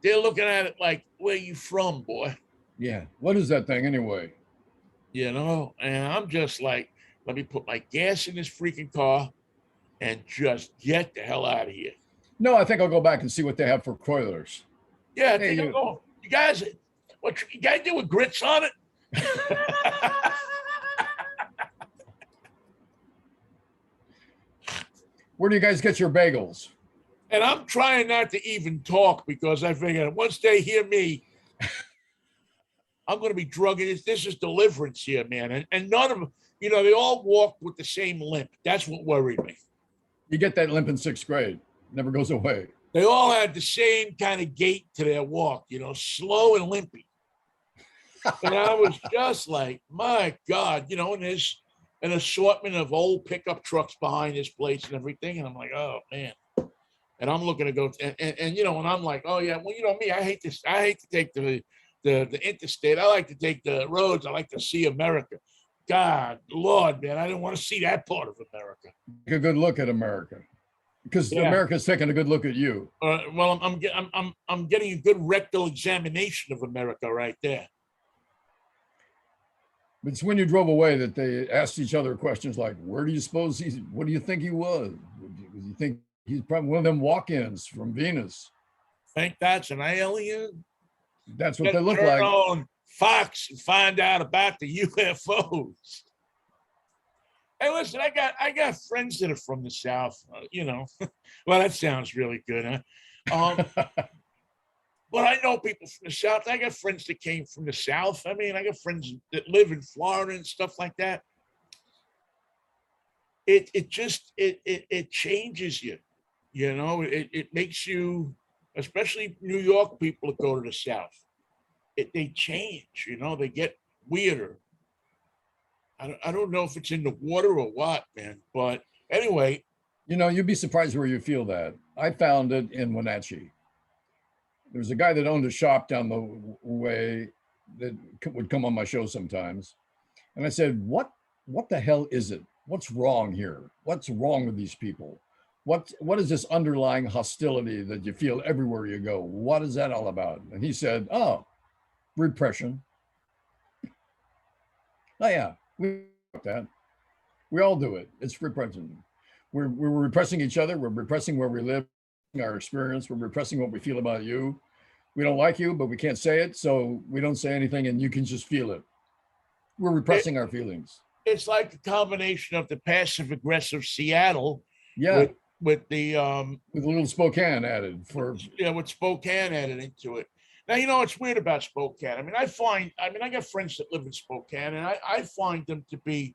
They're looking at it like, where you from, boy? Yeah. What is that thing anyway? And I'm just like, let me put my gas in this freaking car and just get the hell out of here. No, I think I'll go back and see what they have for coilers. Yeah, you guys, what you guys do with grits on it? Where do you guys get your bagels? And I'm trying not to even talk because I figure once they hear me, I'm going to be drugging this. This is deliverance here, man. And none of them, they all walk with the same limp. That's what worried me. You get that limp in 6th grade. Never goes away. They all had the same kind of gait to their walk, slow and limpy. And I was just like, my God, and there's an assortment of old pickup trucks behind this place and everything. And I'm like, oh, man. And I'm looking to go, and I'm like, oh, yeah, well, me, I hate this. I hate to take the interstate. I like to take the roads. I like to see America. God, Lord, man, I didn't want to see that part of America. Take a good look at America. Because America's taking a good look at you. Well, I'm getting a good rectal examination of America right there. It's when you drove away that they asked each other questions like, "Where do you suppose he's? What do you think he was? Do you think he's probably one of them walk-ins from Venus?" Think that's an alien? That's what they look like. On Fox and find out about the UFOs. Hey, listen, I got friends that are from the South, Well, that sounds really good, huh? But I know people from the South. I got friends that came from the South. I mean, I got friends that live in Florida and stuff like that. It just it changes you, you know. It makes you, especially New York people that go to the South. They change, you know. They get weirder. I don't know if it's in the water or what, man. But anyway, You know, you'd be surprised where you feel that. I found it in Wenatchee. There was a guy that owned a shop down the way that would come on my show sometimes. And I said, what the hell is it? What's wrong here? What's wrong with these people? What is this underlying hostility that you feel everywhere you go? What is that all about? And he said, oh, repression. Oh yeah, we that. We all do it. It's repression. We're repressing each other. We're repressing where we live, our experience. We're repressing what we feel about you. We don't like you, but we can't say it, so we don't say anything, and you can just feel it. We're repressing our feelings. it's like a combination of the passive aggressive Seattle Yeah, with the with a little Spokane added for. yeah, with Spokane added into it. Now, you know, it's weird about Spokane. I mean, I got friends that live in Spokane, and I find them to be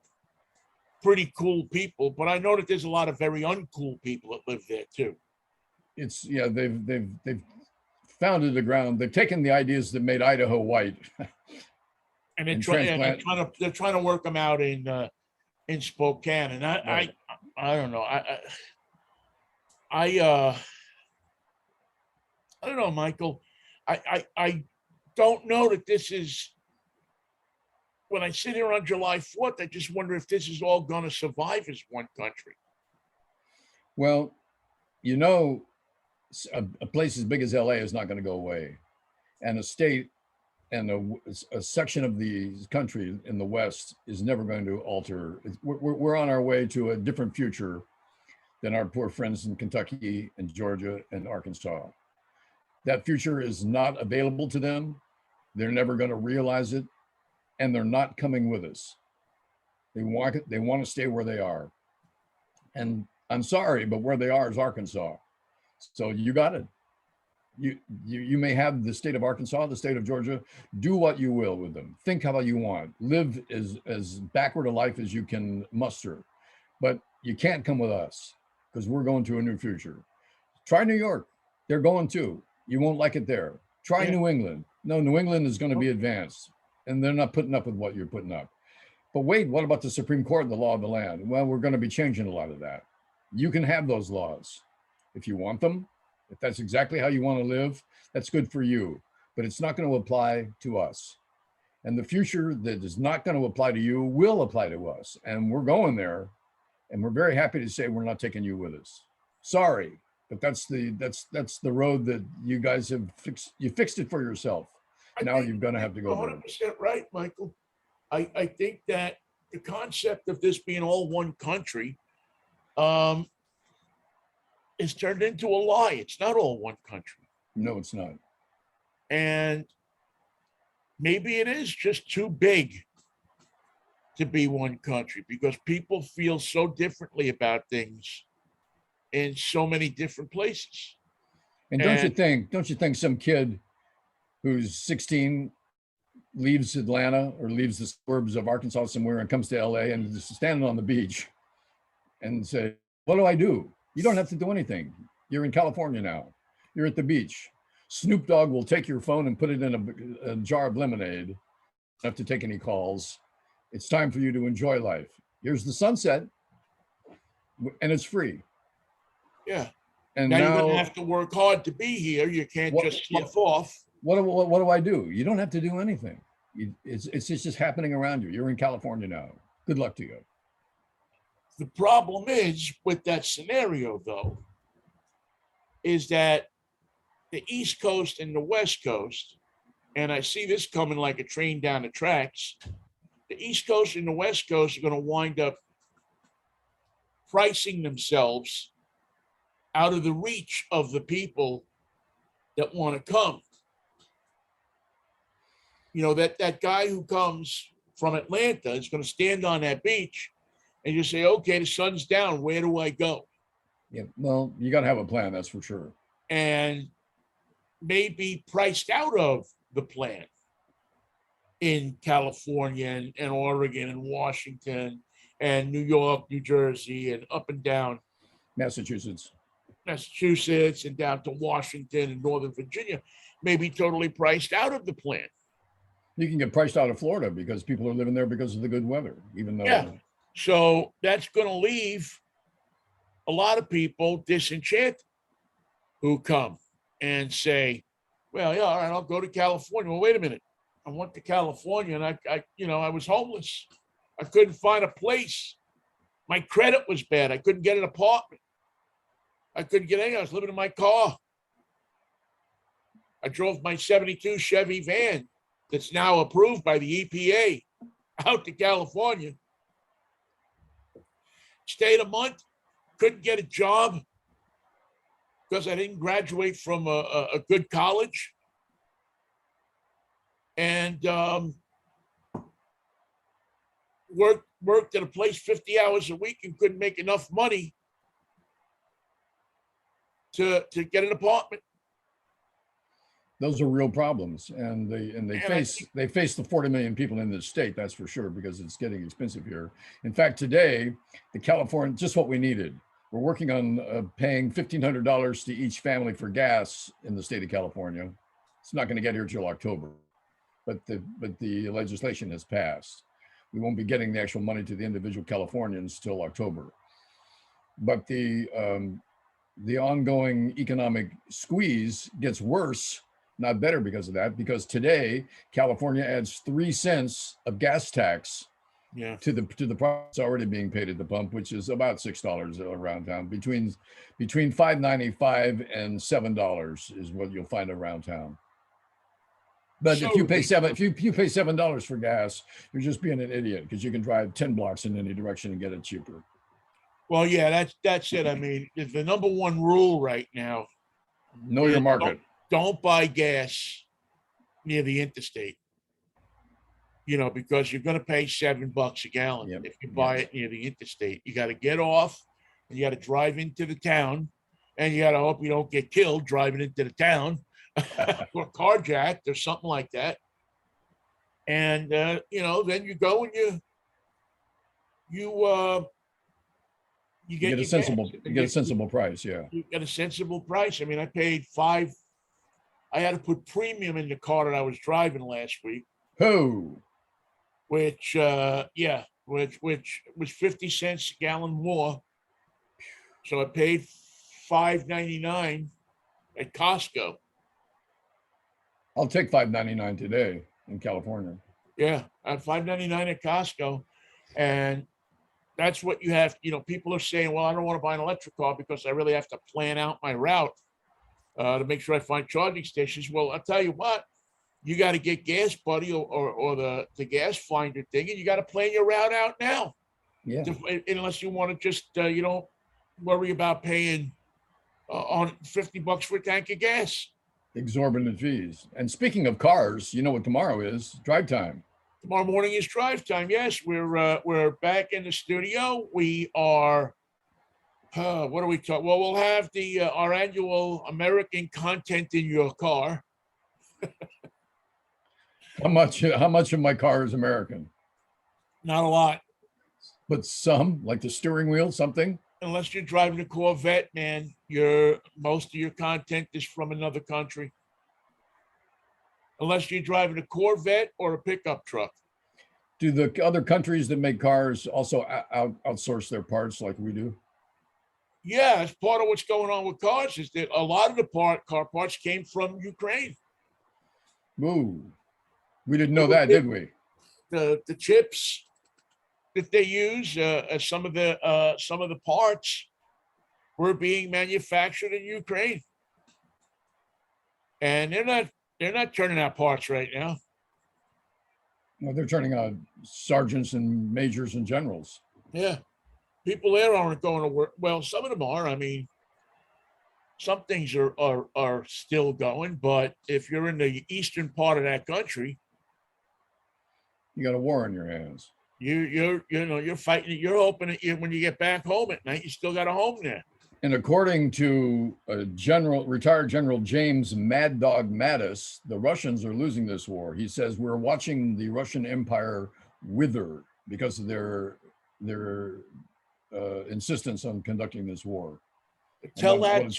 pretty cool people, but I know that there's a lot of very uncool people that live there too. It's yeah, they've founded the ground. They've taken the ideas that made Idaho white And and transplant. they're trying to work them out in Spokane. And Right. I don't know. I I don't know, Michael. I don't know that this is, when I sit here on July 4th, I just wonder if this is all going to survive as one country. Well, you know, a place as big as LA is not going to go away, and a state and a section of the country in the West is never going to alter. We're on our way to a different future than our poor friends in Kentucky and Georgia and Arkansas. That future is not available to them. They're never going to realize it, and they're not coming with us. They want to stay where they are. And I'm sorry, but where they are is Arkansas. So you got it. You may have the state of Arkansas, the state of Georgia. Do what you will with them. Think how you want. Live as backward a life as you can muster. But you can't come with us because we're going to a new future. Try New York. They're going too. You won't like it there. Try Yeah. New England. No, New England is going to be advanced, and they're not putting up with what you're putting up. But wait, what about the Supreme Court and the law of the land? Well, we're going to be changing a lot of that. You can have those laws if you want them. If that's exactly how you want to live, that's good for you. But it's not going to apply to us. And the future that is not going to apply to you will apply to us. And we're going there. And we're very happy to say we're not taking you with us. Sorry, but that's the road that you guys have fixed. You fixed it for yourself. Now you're going to have to go there. 100% right, Michael. I think that the concept of this being all one country is turned into a lie. It's not all one country. No, it's not. And maybe it is just too big to be one country because people feel so differently about things in so many different places. And don't you think some kid who's 16 leaves Atlanta or leaves the suburbs of Arkansas somewhere and comes to LA and is standing on the beach and say, what do I do? You don't have to do anything. You're in California now. You're at the beach. Snoop Dogg will take your phone and put it in a jar of lemonade. You don't have to take any calls. It's time for you to enjoy life. Here's the sunset, and it's free. Yeah. And now you're going to have to work hard to be here. You can't just slough off. What do I do? You don't have to do anything. It's just happening around you. You're in California now. Good luck to you. The problem is with that scenario, though, is that the East Coast and the West Coast, and I see this coming like a train down the tracks, the East Coast and the West Coast are going to wind up pricing themselves out of the reach of the people that want to come. You know, that guy who comes from Atlanta is going to stand on that beach and you say, okay, the sun's down. Where do I go? Yeah, well, you got to have a plan, that's for sure. And may be priced out of the plan in California and Oregon and Washington and New York, New Jersey, and up and down Massachusetts. Massachusetts and down to Washington and Northern Virginia may be totally priced out of the plan. You can get priced out of Florida because people are living there because of the good weather, even though. Yeah. So that's going to leave a lot of people disenchanted who come and say, well, yeah, all right, I'll go to California. Well, wait a minute. I went to California and I was homeless. I couldn't find a place. My credit was bad. I couldn't get an apartment. I couldn't get anything. I was living in my car. I drove my 72 Chevy van that's now approved by the EPA out to California. Stayed a month, couldn't get a job because I didn't graduate from a good college. And worked at a place 50 hours a week and couldn't make enough money to get an apartment. Those are real problems, and they face the 40 million people in this state. That's for sure, because it's getting expensive here. In fact, today, the California, just what we needed. We're working on paying $1,500 to each family for gas in the state of California. It's not going to get here till October, but the legislation has passed. We won't be getting the actual money to the individual Californians till October. But the ongoing economic squeeze gets worse, not better because of that, because today California adds 3 cents of gas tax to the price already being paid at the pump, which is about $6 around town. Between $5.95 and $7 is what you'll find around town. But if you pay $7 for gas, you're just being an idiot, because you can drive 10 blocks in any direction and get it cheaper. Well, yeah, that's it. I mean, the number one rule right now: know your market. Don't buy gas near the interstate. Because you're going to pay $7 a gallon if you buy it near the interstate. You got to get off, and you got to drive into the town, and you got to hope you don't get killed driving into the town or carjacked or something like that. And then you go and you get a sensible price. Yeah, you get a sensible price. I mean, I had to put premium in the car that I was driving last week. Oh, which was 50 cents a gallon more. So I paid $5.99 at Costco. I'll take $5.99 today in California. Yeah, at $5.99 at Costco. And that's what you have. People are saying, well, I don't want to buy an electric car because I really have to plan out my route to make sure I find charging stations. Well, I'll tell you what, you got to get Gas Buddy or the Gas Finder thing, and you got to plan your route out now. Yeah. Unless you want to just, you don't worry about paying on $50 for a tank of gas. Exorbitant fees. And speaking of cars, you know what tomorrow is? Drive time. Tomorrow morning is drive time. Yes, we're back in the studio. We are. What are we talking? Well, we'll have our annual American Content in Your Car. How much of my car is American? Not a lot. But some, like the steering wheel, something. Unless you're driving a Corvette, man, most of your content is from another country. Unless you're driving a Corvette or a pickup truck. Do the other countries that make cars also outsource their parts like we do? Yeah, it's part of what's going on with cars is that a lot of the car parts came from Ukraine. Ooh, we didn't know that, did we? The chips that they use, some of the parts were being manufactured in Ukraine, and they're not turning out parts right now. Well, they're turning out sergeants and majors and generals. Yeah, people there aren't going to work. Well, some of them are. I mean, some things are still going, but if you're in the eastern part of that country, you got a war on your hands. You're fighting. You're hoping that when you get back home at night, you still got a home there. And according to retired General James Mad Dog Mattis, the Russians are losing this war. He says we're watching the Russian Empire wither because of their insistence on conducting this war. Tell that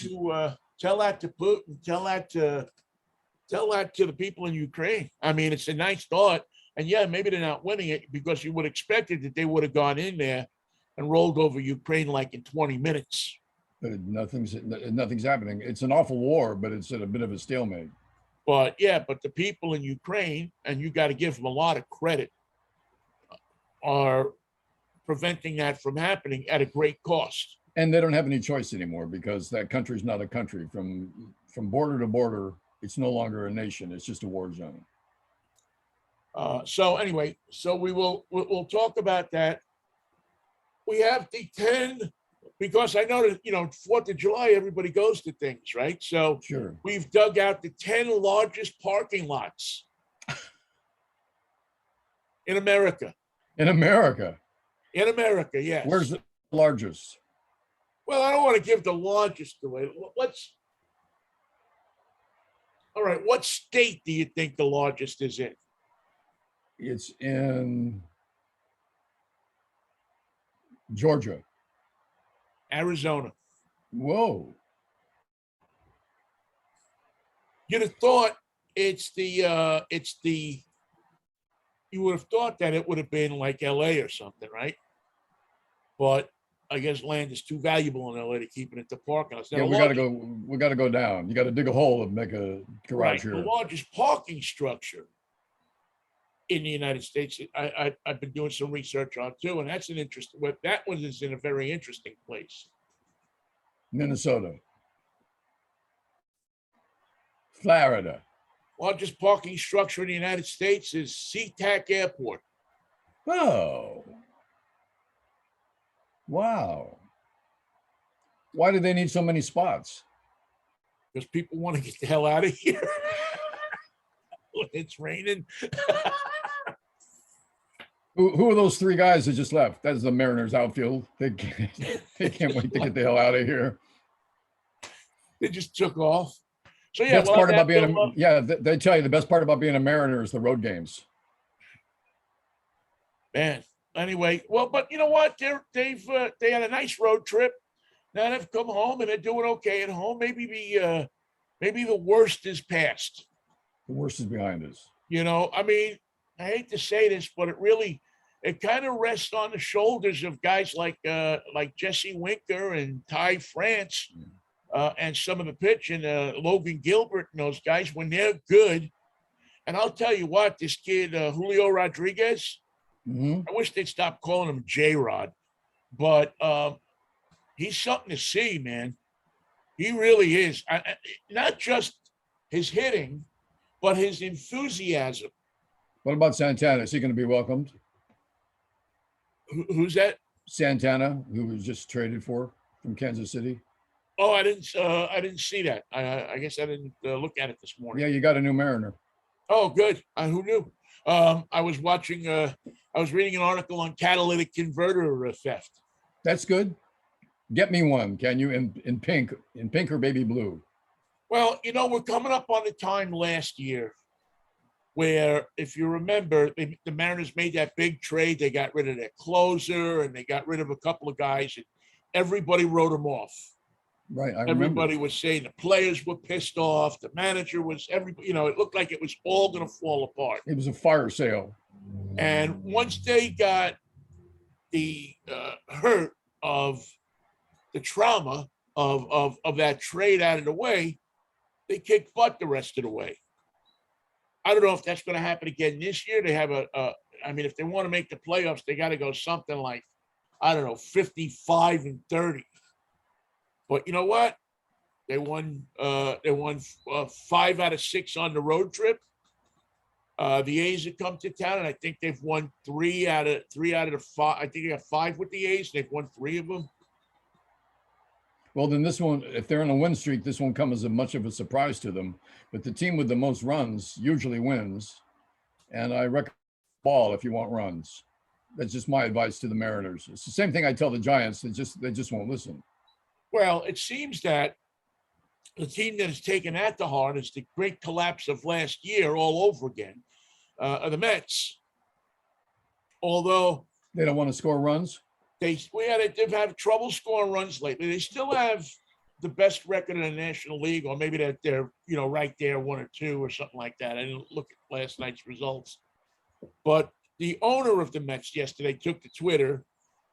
to the people in Ukraine. I mean, it's a nice thought, and yeah, maybe they're not winning it because you would expect it that they would have gone in there and rolled over Ukraine like in 20 minutes. But nothing's happening. It's an awful war, but it's at a bit of a stalemate. But yeah, but the people in Ukraine, and you got to give them a lot of credit, are preventing that from happening at a great cost. And they don't have any choice anymore because that country's not a country. From border to border, it's no longer a nation. It's just a war zone. So anyway, so we'll talk about that. We have the 10, because I know that, 4th of July, everybody goes to things, right? So sure, we've dug out the 10 largest parking lots in America. In America? In America, yes. Where's the largest? Well, I don't want to give the largest away. All right, what state do you think the largest is in? It's in Georgia. Arizona. Whoa. You'd have thought you would have thought that it would have been like LA or something, right? But I guess land is too valuable in LA to keep it at the parking lots. Yeah, we got to go down. You got to dig a hole and make a garage here. The largest parking structure in the United States, I've been doing some research on too, and that's an interesting. That one is in a very interesting place. Minnesota, Florida. Largest parking structure in the United States is SeaTac Airport. Oh, wow. Why do they need so many spots? Because people want to get the hell out of here when it's raining. Who are those three guys that just left? That's the Mariners outfield. They can't wait to get the hell out of here. They just took off. So yeah, best part about being they tell you the best part about being a Mariner is the road games. Man, anyway, well, but you know what? They had a nice road trip. Now they've come home and they're doing okay at home. Maybe the worst is past. The worst is behind us. I mean, I hate to say this, but it kind of rests on the shoulders of guys like Jesse Winker and Ty France. And some of the pitching, Logan Gilbert and those guys, when they're good. And I'll tell you what, this kid, Julio Rodriguez, I wish they'd stop calling him J-Rod, but he's something to see, man. He really is. Not just his hitting, but his enthusiasm. What about Santana? Is he going to be welcomed? Who's that? Santana, who was just traded from Kansas City. Oh, I didn't see that. I guess I didn't look at it this morning. Yeah, you got a new Mariner. Oh, good. Who knew? I was reading an article on catalytic converter theft. That's good. Get me one, can you? In pink or baby blue. Well, we're coming up on the time last year where, if you remember, the Mariners made that big trade. They got rid of their closer and they got rid of a couple of guys, and everybody wrote them off. Right. Everybody was saying the players were pissed off. The manager was everybody. It looked like it was all going to fall apart. It was a fire sale. And once they got the hurt of the trauma of that trade out of the way, they kicked butt the rest of the way. I don't know if that's going to happen again this year. They have if they want to make the playoffs, they got to go something like, 55-30. But you know what? They won 5 out of 6 on the road trip. The A's have come to town, and I think they've won 3 out of the 5. I think they got 5 with the A's. They've won 3 of them. Well, then this one, if they're on a win streak, this won't come as much of a surprise to them. But the team with the most runs usually wins. And I recommend ball if you want runs. That's just my advice to the Mariners. It's the same thing I tell the Giants. They just won't listen. Well, it seems that the team that has taken that to heart is the great collapse of last year all over again, the Mets. Although They don't want to score runs. they've had trouble scoring runs lately. They still have the best record in the National League, or maybe that they're right there, one or two or something like that. I didn't look at last night's results, but the owner of the Mets yesterday took to Twitter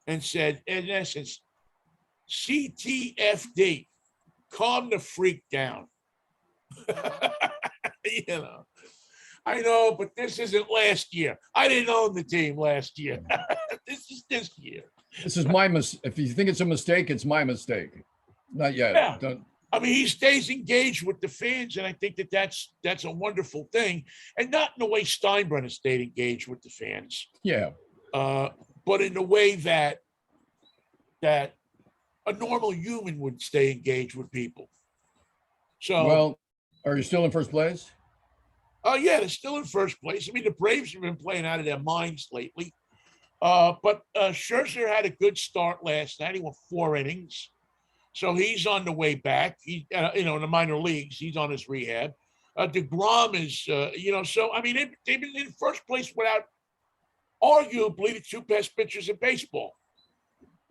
and said, in essence, CTFD, calm the freak down. I know, but this isn't last year. I didn't own the team last year. This is this year. This is my mistake. If you think it's a mistake, it's my mistake. Not yet. Yeah. Don't. I mean, he stays engaged with the fans, and I think that's a wonderful thing, and not in the way Steinbrenner stayed engaged with the fans, Yeah. but in the way that a normal human would stay engaged with people. So, Well, are you still in first place? oh yeah, they're still in first place. I mean, the Braves have been playing out of their minds lately, but Scherzer had a good start last night. He went 4 innings. So he's on the way back. He, in the minor leagues, he's on his rehab. DeGrom is, so I mean, they've been in first place without arguably the 2 best pitchers in baseball.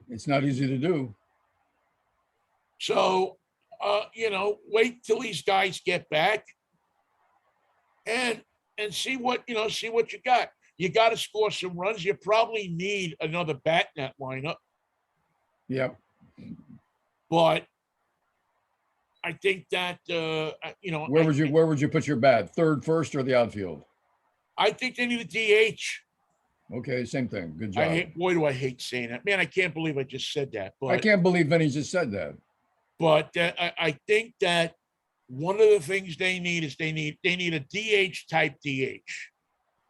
It's not easy to do. So, wait till these guys get back, and see what you got. You got to score some runs. You probably need another bat in that lineup. Yep. But I think that Where would you put your bat? Third, first, or the outfield? I think they need a DH. Okay, same thing. Good job. Boy, do I hate saying that, man! I can't believe I just said that. But I can't believe Vinnie just said that. But I think that one of the things they need is they need a DH type DH.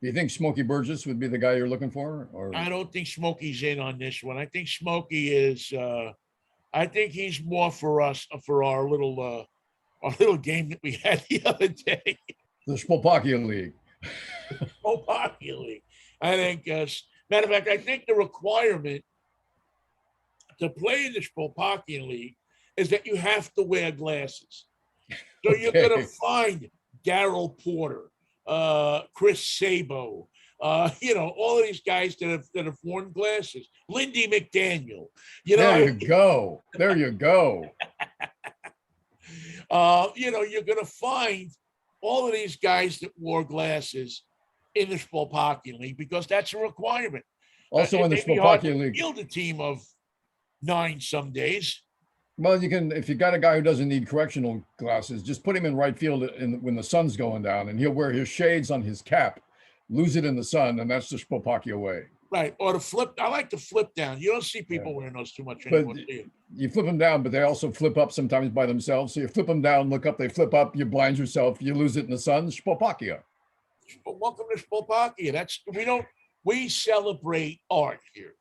Do you think Smokey Burgess would be the guy you're looking for? Or I don't think Smokey's in on this one. I think Smokey is. I think he's more for us for our little game that we had the other day. The Spolpakia League. Spolpakia League. I think. Matter of fact, I think the requirement to play in the Spolpakia League is that you have to wear glasses. So you're going to find Darryl Porter, Chris Sabo, all of these guys that have worn glasses. Lindy McDaniel. There you go. There you go. You're going to find all of these guys that wore glasses in the Spolpakia League because that's a requirement. Also in the Spolpakia League. Field a team of 9 some days. Well, you can, if you got a guy who doesn't need correctional glasses, just put him in right field when the sun's going down, and he'll wear his shades on his cap, lose it in the sun, and that's the Spolpakia way. Right, or the flip. I like to flip down. You don't see people wearing those too much anymore. But you flip them down, but they also flip up sometimes by themselves. So you flip them down, look up, they flip up, you blind yourself, you lose it in the sun. Spolpakia. Welcome to Spolpakia. We celebrate art here.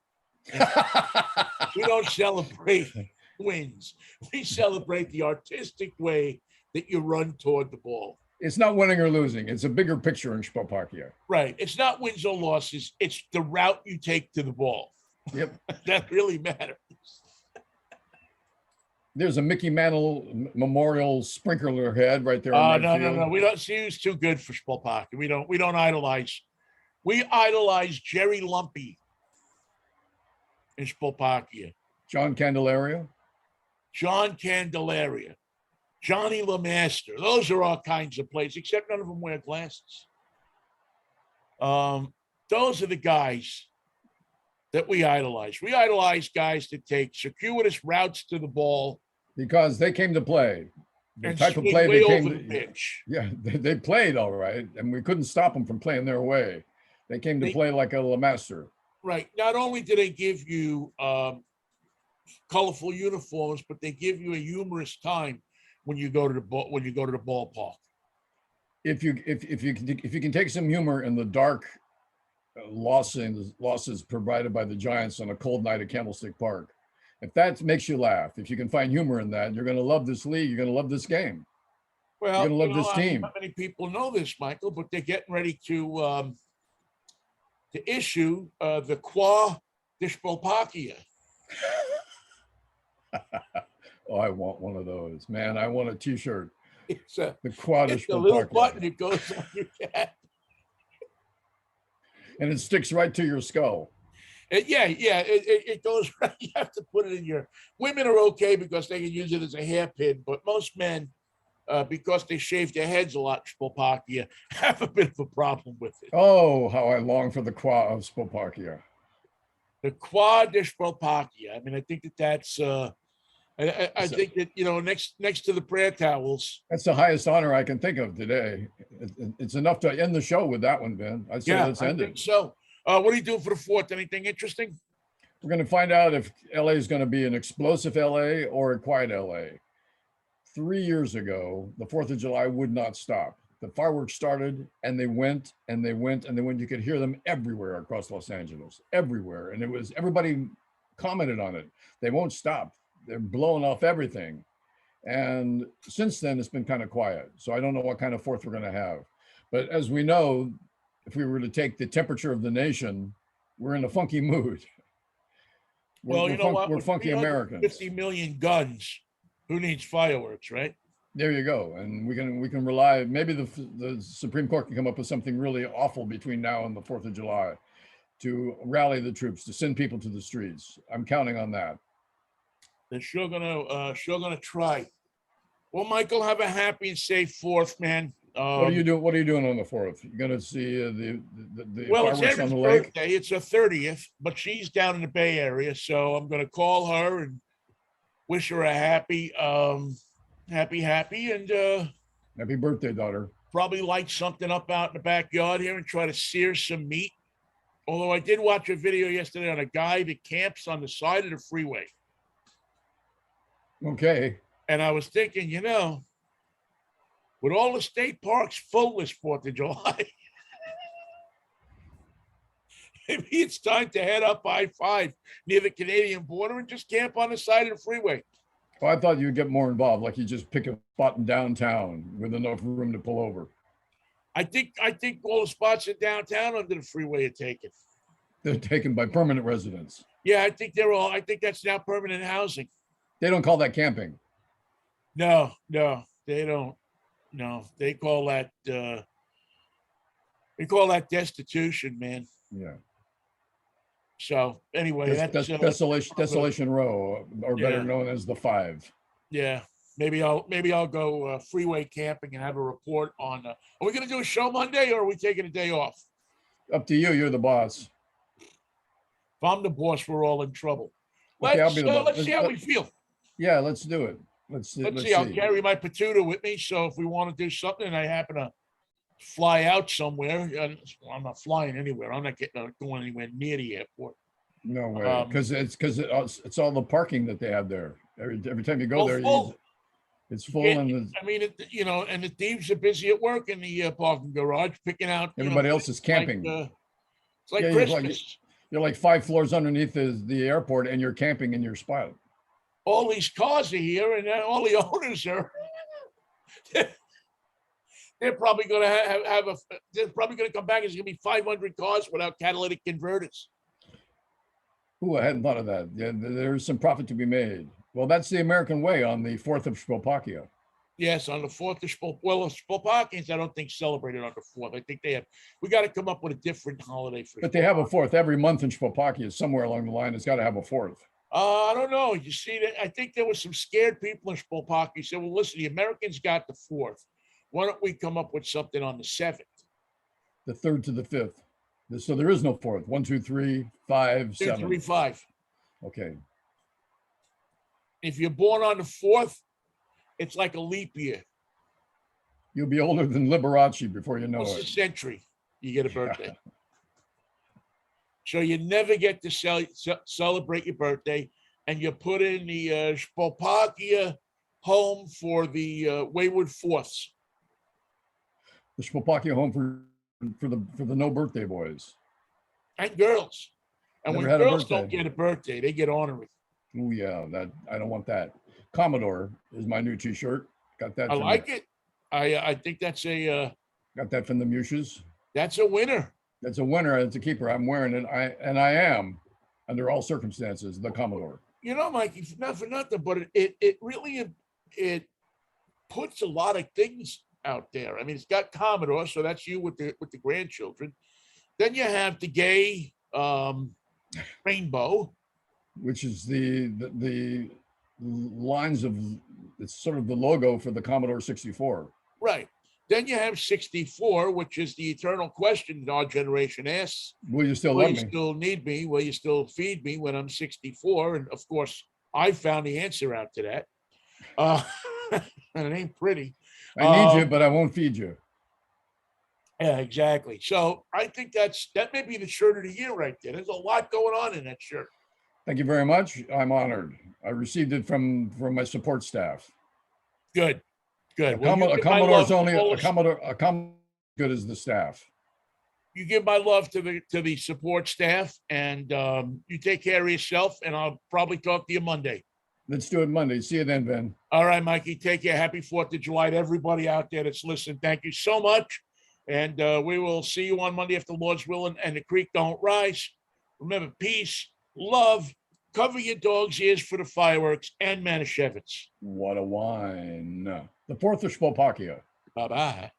We don't celebrate wins. We celebrate the artistic way that you run toward the ball. It's not winning or losing. It's a bigger picture in Spolpakia. Right. It's not wins or losses. It's the route you take to the ball. Yep. That really matters. There's a Mickey Mantle Memorial sprinkler head right there. No. We don't see who's too good for Spolpakia. We don't idolize. We idolize Jerry Lumpy in Spolpakia. John Candelaria. Johnny LeMaster. Those are all kinds of players, except none of them wear glasses. Those are the guys that we idolize. We idolize guys that take circuitous routes to the ball. Because they came to play. The and type of play way they came over to. the pitch. Yeah, they played all right, and we couldn't stop them from playing their way. They came to play like a LeMaster. Right. Not only do they give you colorful uniforms, but they give you a humorous time when you go to the ballpark. If you can take some humor in the dark losses provided by the Giants on a cold night at Candlestick Park, if that makes you laugh, if you can find humor in that, you're going to love this league. You're going to love this game. Well, you're going to love this team. Not many people know this, Michael, but they're getting ready to issue the Qua de Spolpakia. Oh, I want one of those, man. I want a T-shirt. It's a The quad it's of a little Slovakia, button that goes on your hat. and it sticks right to your skull. Yeah, it goes right. You have to put it in your. Women are okay because they can use it as a hairpin, but most men, because they shave their heads a lot, Slovakia, have a bit of a problem with it. Oh, how I long for the quad of Slovakia. The quad de Slovakia. I mean, I think that's. I think that next to the prayer towels. That's the highest honor I can think of today. It's enough to end the show with that one, Ben. I'd say Yeah, let's I end think it. so. What are you doing for the fourth? Anything interesting? We're going to find out if LA is going to be an explosive LA or a quiet LA. 3 years ago, the 4th of July would not stop. The fireworks started and they went and they went and they went. You could hear them everywhere across Los Angeles, everywhere. And it was everybody commented on it. They won't stop. They're blowing off everything. And since then, it's been kind of quiet. So I don't know what kind of fourth we're going to have. But as we know, if we were to take the temperature of the nation, we're in a funky mood. Well, you know what? We're With funky 350 Americans. million guns, who needs fireworks, right? There you go. And we can rely. Maybe the Supreme Court can come up with something really awful between now and the 4th of July to rally the troops, to send people to the streets. I'm counting on that. They're sure gonna try. Well, Michael, have a happy and safe fourth, man. What are you doing? What are you doing on the 4th? You're going to see the Well, it's fireworks on Erin's the lake? birthday. It's her 30th, but she's down in the Bay Area, so I'm gonna call her and wish her a happy, happy, and Happy birthday, daughter. probably light something up out in the backyard here and try to sear some meat. Although I did watch a video yesterday on a guy that camps on the side of the freeway. Okay. And I was thinking, with all the state parks full this 4th of July, maybe it's time to head up I-5 near the Canadian border and just camp on the side of the freeway. Well, I thought you'd get more involved, like you just pick a spot in downtown with enough room to pull over. I think all the spots in downtown under the freeway are taken. They're taken by permanent residents. Yeah, I think that's now permanent housing. They don't call that camping. No, they don't. No, they call that destitution, man. Yeah. So anyway, That's Desolation Row, or better Yeah. known as the 5. Yeah, maybe I'll go freeway camping and have a report on. Are we going to do a show Monday, or are we taking a day off? Up to you. You're the boss. If I'm the boss, we're all in trouble. Okay, I'll be the boss. Let's see how we feel. Yeah, let's do it. Let's see. I'll carry my patooter with me, so if we want to do something, and I happen to fly out somewhere, I'm not flying anywhere. I'm not going anywhere near the airport. No way, because it's all the parking that they have there. Every time you go there, full. It's full, Yeah, and I mean, and the thieves are busy at work in the parking garage, picking out. everybody else is camping. It's like Yeah, Christmas. You're like 5 floors underneath the airport, and you're camping in your spot. All these cars are here, and all the owners are. They're probably going to They're probably going to come back. It's going to be 500 cars without catalytic converters. Ooh, I hadn't thought of that. Yeah, there's some profit to be made. Well, that's the American way on the 4th of Slovakia. Yes, on the 4th of the Slovakians, I don't think celebrated on the 4th. I think we got to come up with a different holiday for. But they have a 4th every month in Slovakia. Somewhere along the line, it's got to have a 4th. I don't know. You see that? I think there was some scared people in Slovakia said, "Well, listen, the Americans got the 4th. Why don't we come up with something on the 7th?" The 3rd to the 5th. So there is no 4th. 1, 2, 3, 5, 2, 7. 3, 5. Okay. If you're born on the 4th, it's like a leap year. You'll be older than Liberace before you know It's a it. century. You get a birthday. Yeah. So you never get to celebrate your birthday, and you put in the Slovakia home for the wayward fourths. The Slovakia home for the no birthday boys and girls. And Never when girls birthday. don't get a birthday, they get honorary. Oh yeah, that I don't want that. Commodore is my new T-shirt. Got that. I like it. I think that's got that from the Muses. That's a winner. That's a winner. It's a keeper. I'm wearing it. I am, under all circumstances, the Commodore. Mikey, not for nothing, but it really it puts a lot of things out there. I mean, it's got Commodore, so that's you with the grandchildren. Then you have the gay rainbow, which is the lines of, it's sort of the logo for the Commodore 64. right? Then you have 64, which is the eternal question that our generation asks. Will you still Will love you me? still need me? Will you still feed me when I'm 64? And of course, I found the answer out to that. And it ain't pretty. I need you, but I won't feed you. Yeah, exactly. So I think that may be the shirt of the year right there. There's a lot going on in that shirt. Thank you very much. I'm honored. I received it from my support staff. Good, good. A, Well, you a give my Commodore's love only to all a the- Commodore good as the staff. you give my love to the support staff, and you take care of yourself. And I'll probably talk to you Monday. Let's do it Monday. See you then, Ben. All right, Mikey. Take care. Happy 4th of July to everybody out there that's listening. Thank you so much. And we will see you on Monday if the Lord's willing and the creek don't rise. Remember, peace, love, cover your dog's ears for the fireworks, and Manischewitz. What a wine. The 4th of Spopakia. Bye-bye.